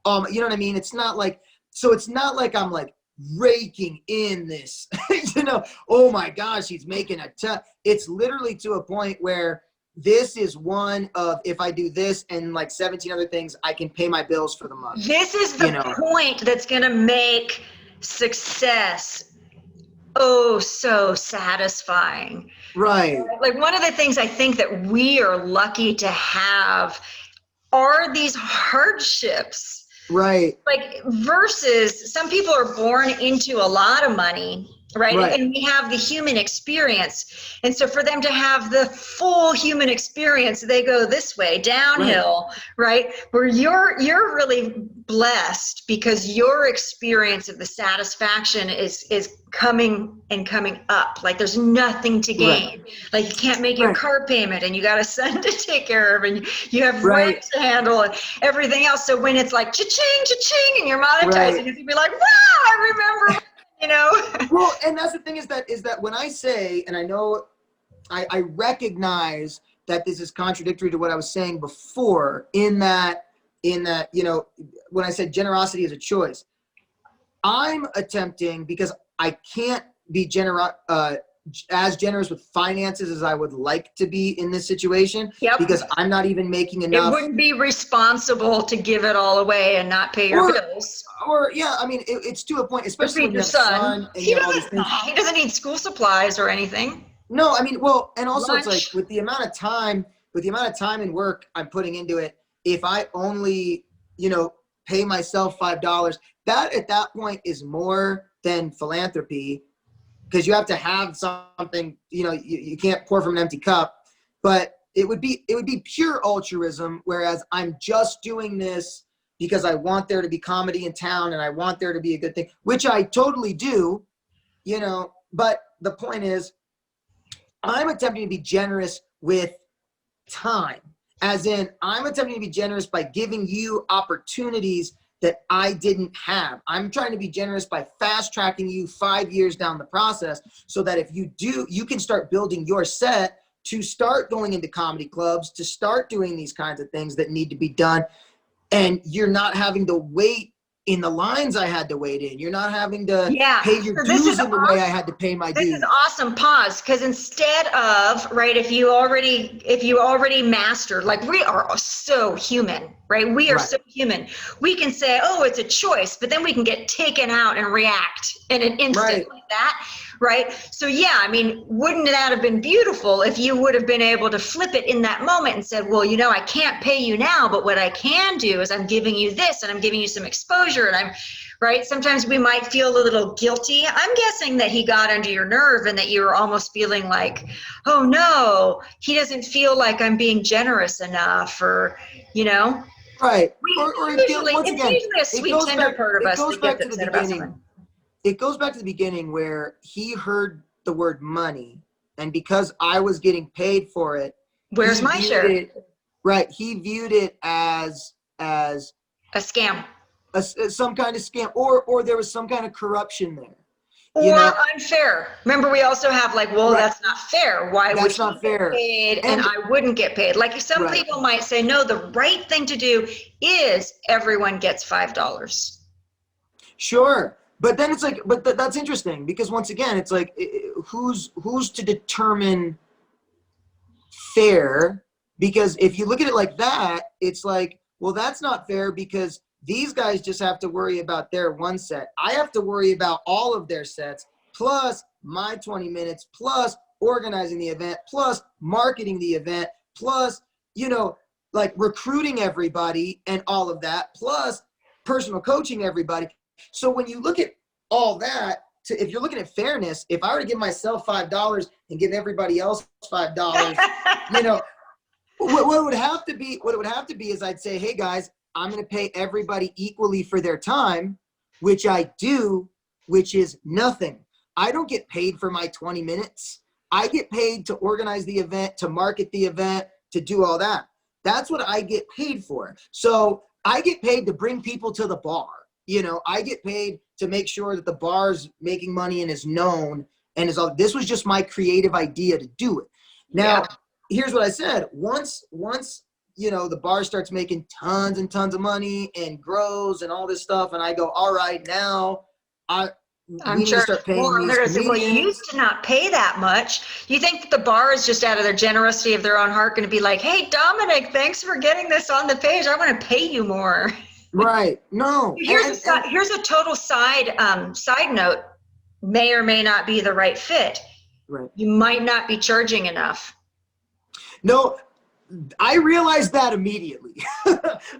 you know what I mean? It's not like, so it's not like I'm like raking in this, you know, oh my gosh, he's making a ton. It's literally to a point where this is one of, if I do this and like 17 other things, I can pay my bills for the month. This is the point that's going to make success so satisfying. Right. Like one of the things I think that we are lucky to have are these hardships. Right. Like versus some people are born into a lot of money, right? And we have the human experience. And so for them to have the full human experience, they go this way, downhill, right? Where you're really blessed because your experience of the satisfaction is coming up. Like there's nothing to gain. Like you can't make your car payment and you got a son to take care of and you have rent to handle and everything else. So when it's like cha-ching, cha-ching and you're monetizing, you'd be like, wow, I remember, you know? Well, and that's the thing is that when I say, and I know I recognize that this is contradictory to what I was saying before in that, you know, when I said generosity is a choice, I'm attempting, because I can't be as generous with finances as I would like to be in this situation, because I'm not even making enough. It wouldn't be responsible to give it all away and not pay your bills. Or yeah, I mean, it's to a point, especially when you have a son and he you have all these things. He doesn't need school supplies or anything. No, I mean, well, and also Lunch. It's like with the amount of time and work I'm putting into it, if I only, you know, pay myself $5, that at that point is more than philanthropy, because you have to have something, you know, you can't pour from an empty cup, but it would be pure altruism, whereas I'm just doing this because I want there to be comedy in town and I want there to be a good thing, which I totally do, you know, but the point is I'm attempting to be generous with time, as in I'm attempting to be generous by giving you opportunities that I didn't have. I'm trying to be generous by fast tracking you 5 years down the process so that if you do, you can start building your set to start going into comedy clubs, to start doing these kinds of things that need to be done. And you're not having to wait in the lines I had to wait in. You're not having to pay your dues in the way I had to pay my dues. This is awesome. Pause. Because instead of, right, if you already mastered, like we are so human, right? We are so human. We can say, oh, it's a choice, but then we can get taken out and react in an instant like that. Right. So, yeah, I mean, wouldn't that have been beautiful if you would have been able to flip it in that moment and said, well, you know, I can't pay you now, but what I can do is I'm giving you this and I'm giving you some exposure and I'm right. Sometimes we might feel a little guilty. I'm guessing that he got under your nerve and that you were almost feeling like, oh, no, he doesn't feel like I'm being generous enough or, you know. Right. It's usually a sweet, tender part of us that gets upset about something. It goes back to the beginning where he heard the word money, and because I was getting paid for it, where's my share? He viewed it as a scam, some kind of scam, or there was some kind of corruption there, or unfair. Remember, we also have like, well, that's not fair. Why would he get paid and I wouldn't get paid? Like some people might say, no, the right thing to do is everyone gets $5. Sure. But then it's like, that's interesting because once again, it's like, who's to determine fair? Because if you look at it like that, it's like, well, that's not fair because these guys just have to worry about their one set. I have to worry about all of their sets, plus my 20 minutes, plus organizing the event, plus marketing the event, plus, you know, like recruiting everybody and all of that, plus personal coaching everybody. So when you look at all that, if you're looking at fairness, if I were to give myself $5 and give everybody else $5, you know, what it would have to be is I'd say, hey guys, I'm going to pay everybody equally for their time, which I do, which is nothing. I don't get paid for my 20 minutes. I get paid to organize the event, to market the event, to do all that. That's what I get paid for. So I get paid to bring people to the bar. You know, I get paid to make sure that the bar's making money and is known and is all. This was just my creative idea to do it. Now, here's what I said. Once you know, the bar starts making tons and tons of money and grows and all this stuff. And I go, all right, now we need to start paying more. these comedians. Well, you used to not pay that much. You think that the bar is just out of their generosity of their own heart going to be like, hey, Dominic, thanks for getting this on the page. I want to pay you more. Right. No. Here's a total side note. May or may not be the right fit. Right. You might not be charging enough. No, I realized that immediately.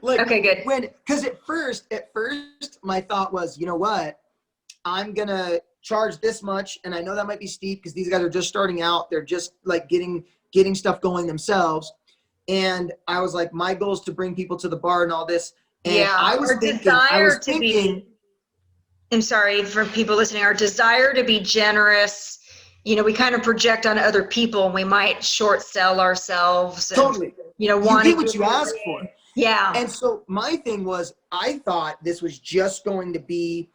Like, okay, good. Because at first, my thought was, you know what? I'm going to charge this much. And I know that might be steep because these guys are just starting out. They're just like getting stuff going themselves. And I was like, my goal is to bring people to the bar and all this. And I was thinking, I'm sorry for people listening, our desire to be generous, you know, we kind of project on other people and we might short sell ourselves. And, totally. You know, you get what you ask for. Yeah. And so my thing was, I thought this was just going to be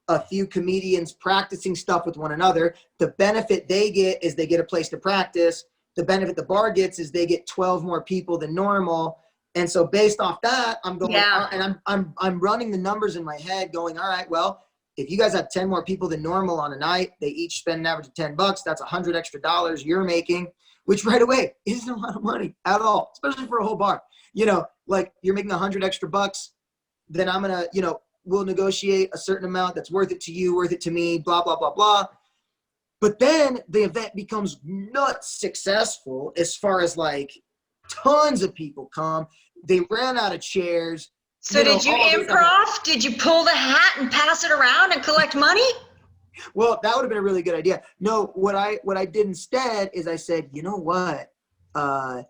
a few comedians practicing stuff with one another. The benefit they get is they get a place to practice. The benefit the bar gets is they get 12 more people than normal. And so based off that, I'm going, and I'm running the numbers in my head going, all right, well, if you guys have 10 more people than normal on a night, they each spend an average of $10. That's $100 extra you're making, which right away isn't a lot of money at all, especially for a whole bar. You know, like you're making $100 extra, then I'm going to, you know, we'll negotiate a certain amount that's worth it to you, worth it to me, blah, blah, blah, blah. But then the event becomes nuts successful as far as like tons of people come. They ran out of chairs. So did you improv? Did you pull the hat and pass it around and collect money? Well, that would have been a really good idea. No, what I did instead is I said, you know what? I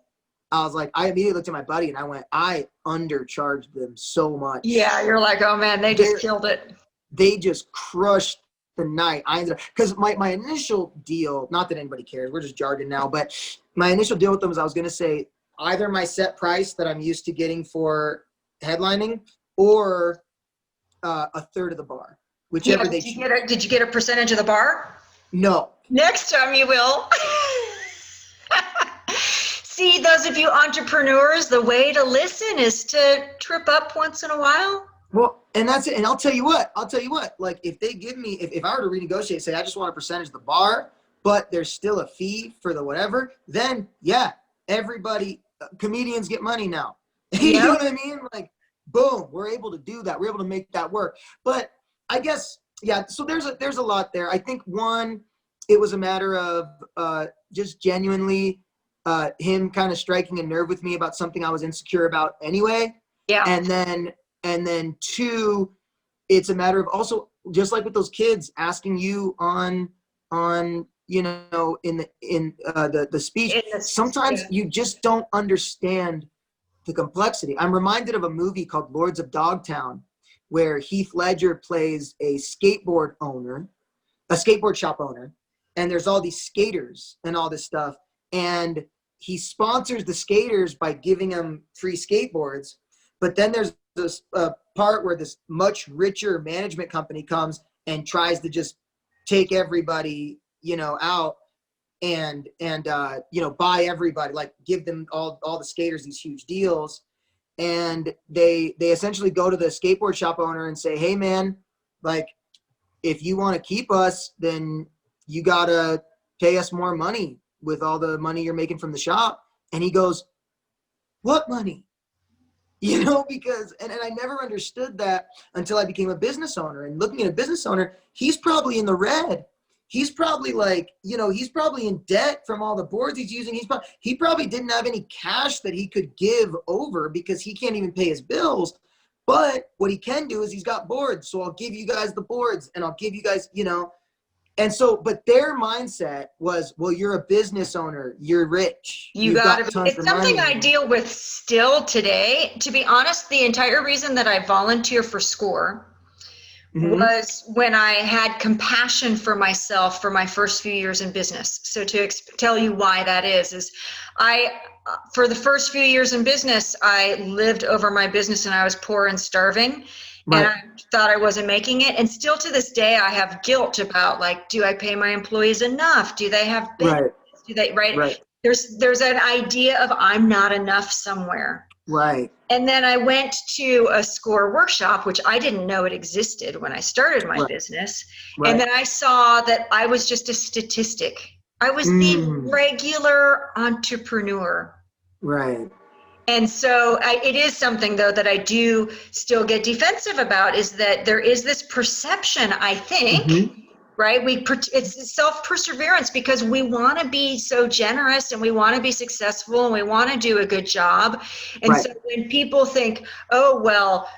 was like, I immediately looked at my buddy and I went, I undercharged them so much. Yeah, you're like, oh man, they just killed it. They just crushed the night. Because my initial deal, not that anybody cares, we're just jargon now, but my initial deal with them was I was going to say either my set price that I'm used to getting for headlining or a third of the bar, whichever they choose. Did you get a percentage of the bar? No. Next time you will. See, those of you entrepreneurs, the way to listen is to trip up once in a while. Well, and that's it. And I'll tell you what, like if they give me, if I were to renegotiate, say, I just want a percentage of the bar, but there's still a fee for the whatever, then yeah, everybody, comedians get money now. You know what I mean? Like, boom, we're able to do that. We're able to make that work. But I guess, yeah, so there's a lot there. I think one, it was a matter of just genuinely him kind of striking a nerve with me about something I was insecure about anyway. Yeah. And then two, it's a matter of also just like with those kids asking you on you know in the speech. Sometimes you just don't understand the complexity. I'm reminded of a movie called Lords of Dogtown, where Heath Ledger plays a skateboard shop owner, and there's all these skaters and all this stuff, and he sponsors the skaters by giving them free skateboards. But then there's this part where this much richer management company comes and tries to just take everybody, you know, out and you know, buy everybody, like give them all the skaters these huge deals. And they essentially go to the skateboard shop owner and say, hey man, like if you want to keep us, then you gotta pay us more money with all the money you're making from the shop. And he goes, what money? You know, because, and I never understood that until I became a business owner. And looking at a business owner, he's probably in the red. He's probably like, you know, he's probably in debt from all the boards he's using. He probably didn't have any cash that he could give over because he can't even pay his bills. But what he can do is he's got boards. So I'll give you guys the boards and I'll give you guys, you know. And so, but their mindset was, well, you're a business owner. You're rich. You got to be. It's something I deal with still today. To be honest, the entire reason that I volunteer for SCORE was when I had compassion for myself for my first few years in business. So to tell you why that is for the first few years in business, I lived over my business and I was poor and starving. Right. And I thought I wasn't making it. And still to this day, I have guilt about like, do I pay my employees enough? Do they have business? Right. Do they, right? There's an idea of I'm not enough somewhere. Right. And then I went to a SCORE workshop, which I didn't know it existed when I started my business. Right. And then I saw that I was just a statistic. I was the regular entrepreneur. Right. And so it is something, though, that I do still get defensive about, is that there is this perception, I think, right? It's self-perseverance, because we want to be so generous and we want to be successful and we want to do a good job. And so when people think, oh, well,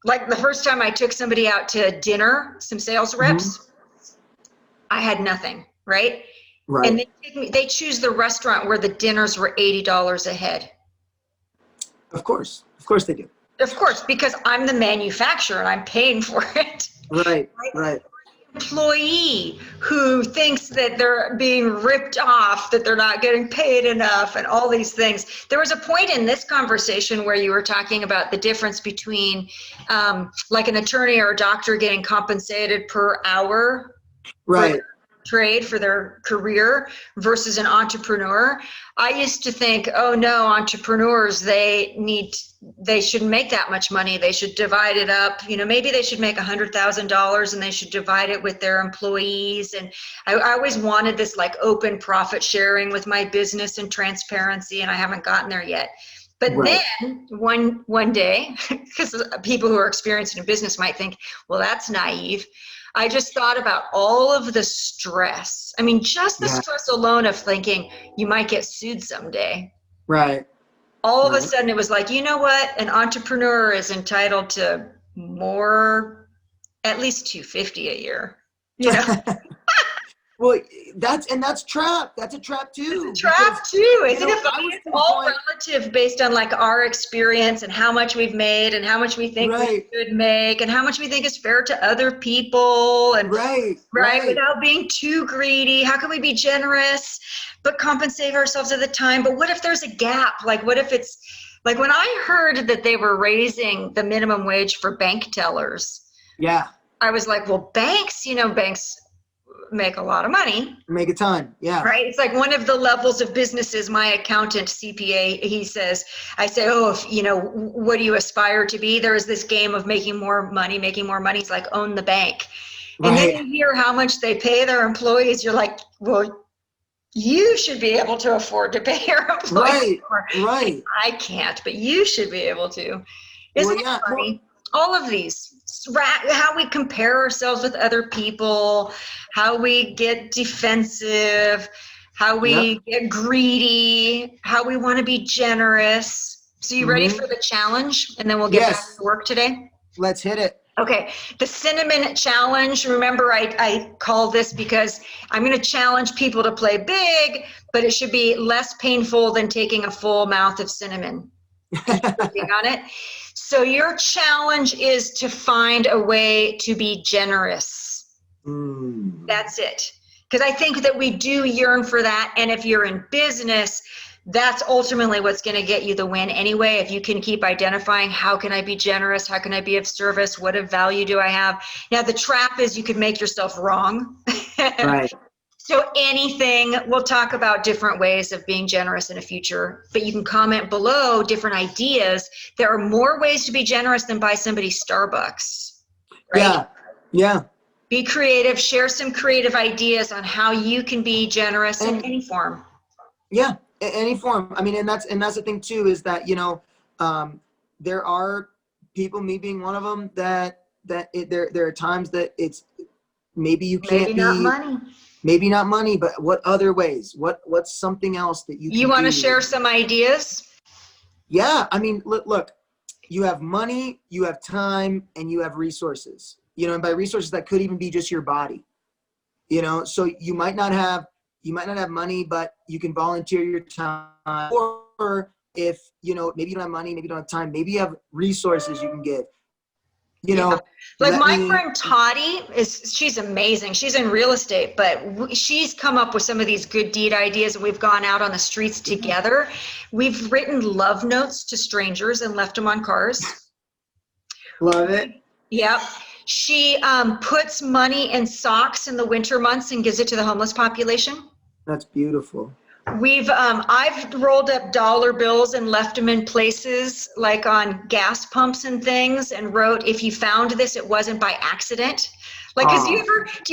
like the first time I took somebody out to dinner, some sales reps, I had nothing, right? Right. And they choose the restaurant where the dinners were $80 a head. Of course they do. Of course, because I'm the manufacturer and I'm paying for it. Right. Employee who thinks that they're being ripped off, that they're not getting paid enough, and all these things. There was a point in this conversation where you were talking about the difference between like an attorney or a doctor getting compensated per hour. Right. Trade for their career versus an entrepreneur. I used to think, oh no, entrepreneurs, they shouldn't make that much money. They should divide it up. Maybe they should make $100,000 and they should divide it with their employees. And I always wanted this like open profit sharing with my business and transparency, and I haven't gotten there yet. But then one day, because people who are experienced in business might think, well, that's naive. I just thought about all of the stress. I mean, just the stress alone of thinking you might get sued someday. Right. All of a sudden it was like, you know what? An entrepreneur is entitled to more, at least $250 a year. Well, that's trap. That's a trap too. It's a trap too, isn't it? It's all relative based on like our experience and how much we've made and how much we think we should make and how much we think is fair to other people, and right, without being too greedy. How can we be generous but compensate ourselves at the time? But what if there's a gap? Like, what if it's like when I heard that they were raising the minimum wage for bank tellers? Yeah, I was like, well, banks make a lot of money. Make a ton, yeah. Right? It's like one of the levels of businesses. My accountant, CPA, he says, I say, oh, what do you aspire to be? There is this game of making more money. It's like own the bank. And then you hear how much they pay their employees. You're like, well, you should be able to afford to pay your employees more. Right. I can't, but you should be able to. Isn't it funny? All of these, how we compare ourselves with other people, how we get defensive, how we get greedy, how we want to be generous. So you ready for the challenge? And then we'll get back to work today? Let's hit it. Okay, the cinnamon challenge. Remember, I call this because I'm going to challenge people to play big, but it should be less painful than taking a full mouth of cinnamon. Working on it. So your challenge is to find a way to be generous. That's it. Because I think that we do yearn for that. And if you're in business, that's ultimately what's going to get you the win anyway. If you can keep identifying, how can I be generous? How can I be of service? What of value do I have? Now, the trap is you could make yourself wrong. Right. So anything, we'll talk about different ways of being generous in the future, but you can comment below different ideas. There are more ways to be generous than buy somebody Starbucks. Right? Yeah. Be creative, share some creative ideas on how you can be generous in any form. Yeah, any form. I mean, and that's the thing too, is that, there are people, me being one of them, there are times that it's, maybe you can't maybe not money. Maybe not money, but what other ways? What's something else that you want to share some ideas? Yeah, I mean, look, you have money, you have time, and you have resources. And by resources, that could even be just your body. So you might not have money, but you can volunteer your time. Or if maybe you don't have money, maybe you don't have time, maybe you have resources you can give. Like my friend Toddy she's amazing. She's in real estate, but she's come up with some of these good deed ideas, and we've gone out on the streets together. We've written love notes to strangers and left them on cars. Love it. Yep. She puts money in socks in the winter months and gives it to the homeless population. That's beautiful. I've rolled up dollar bills and left them in places like on gas pumps and things and wrote, if you found this, it wasn't by accident. Like, cause do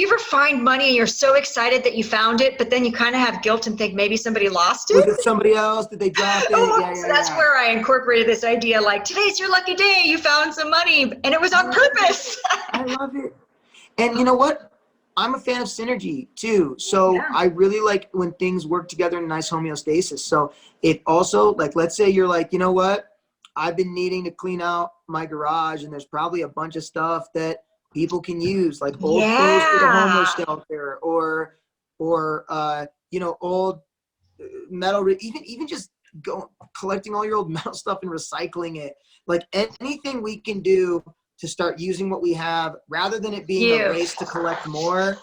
you ever find money and you're so excited that you found it, but then you kind of have guilt and think maybe somebody lost it? Was it somebody else? Did they drop it? So that's where I incorporated this idea, like, today's your lucky day, you found some money, and it was on purpose. I love it. And you know what? I'm a fan of synergy too. So I really like when things work together in a nice homeostasis. So it also, like, let's say you're like, you know what? I've been needing to clean out my garage and there's probably a bunch of stuff that people can use, like old clothes for the homeless shelter or you know, old metal, even just collecting all your old metal stuff and recycling it. Like anything we can do to start using what we have rather than it being a race to collect more,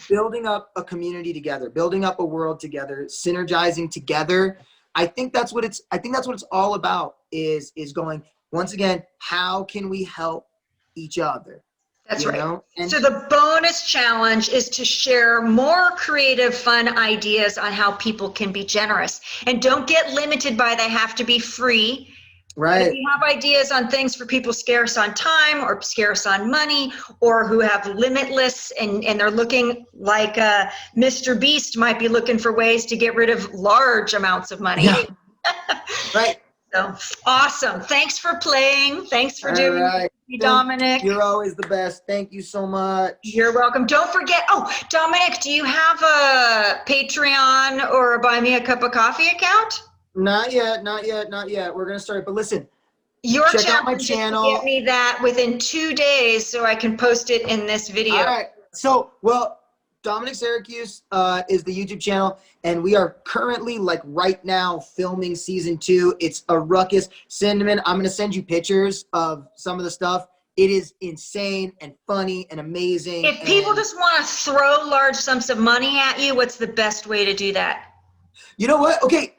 building up a community together, building up a world together, synergizing together. I think that's what it's all about is going, once again, how can we help each other? That's right. And so the bonus challenge is to share more creative, fun ideas on how people can be generous. And don't get limited by they have to be free. Right. If you have ideas on things for people scarce on time or scarce on money or who have limitless and they're looking like Mr. Beast might be looking for ways to get rid of large amounts of money. Yeah. Right. So awesome. Thanks for playing. Thanks for doing it, Dominic. You're always the best. Thank you so much. You're welcome. Don't forget. Oh, Dominic, do you have a Patreon or a Buy Me a Cup of Coffee account? Not yet. We're going to start. But listen, check out my channel. Get me that within 2 days so I can post it in this video. All right. So, Dominic Syracuse is the YouTube channel, and we are currently, like right now, filming season 2. It's a ruckus. Cinnamon, I'm going to send you pictures of some of the stuff. It is insane and funny and amazing. If people just want to throw large sums of money at you, what's the best way to do that? You know what? Okay.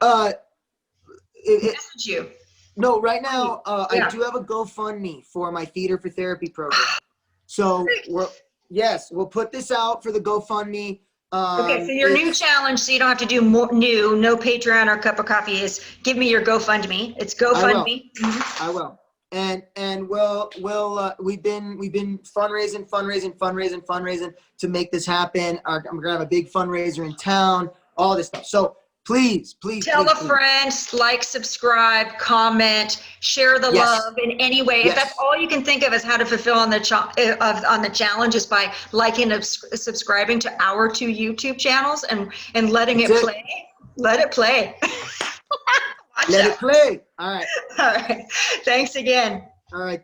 Message you. No, right now, I do have a GoFundMe for my Theater for Therapy program. So we'll put this out for the GoFundMe. Okay, so your new challenge, so you don't have to do no Patreon or cup of coffee, is give me your GoFundMe. It's GoFundMe. I will. And we've been fundraising to make this happen. I'm gonna have a big fundraiser in town, all this stuff. So please tell a friend, like, subscribe, comment, share the love in any way. If that's all you can think of is how to fulfill on the challenge is by liking and subscribing to our 2 YouTube channels and letting it play. Let it play. Let it play. All right. All right. Thanks again. All right.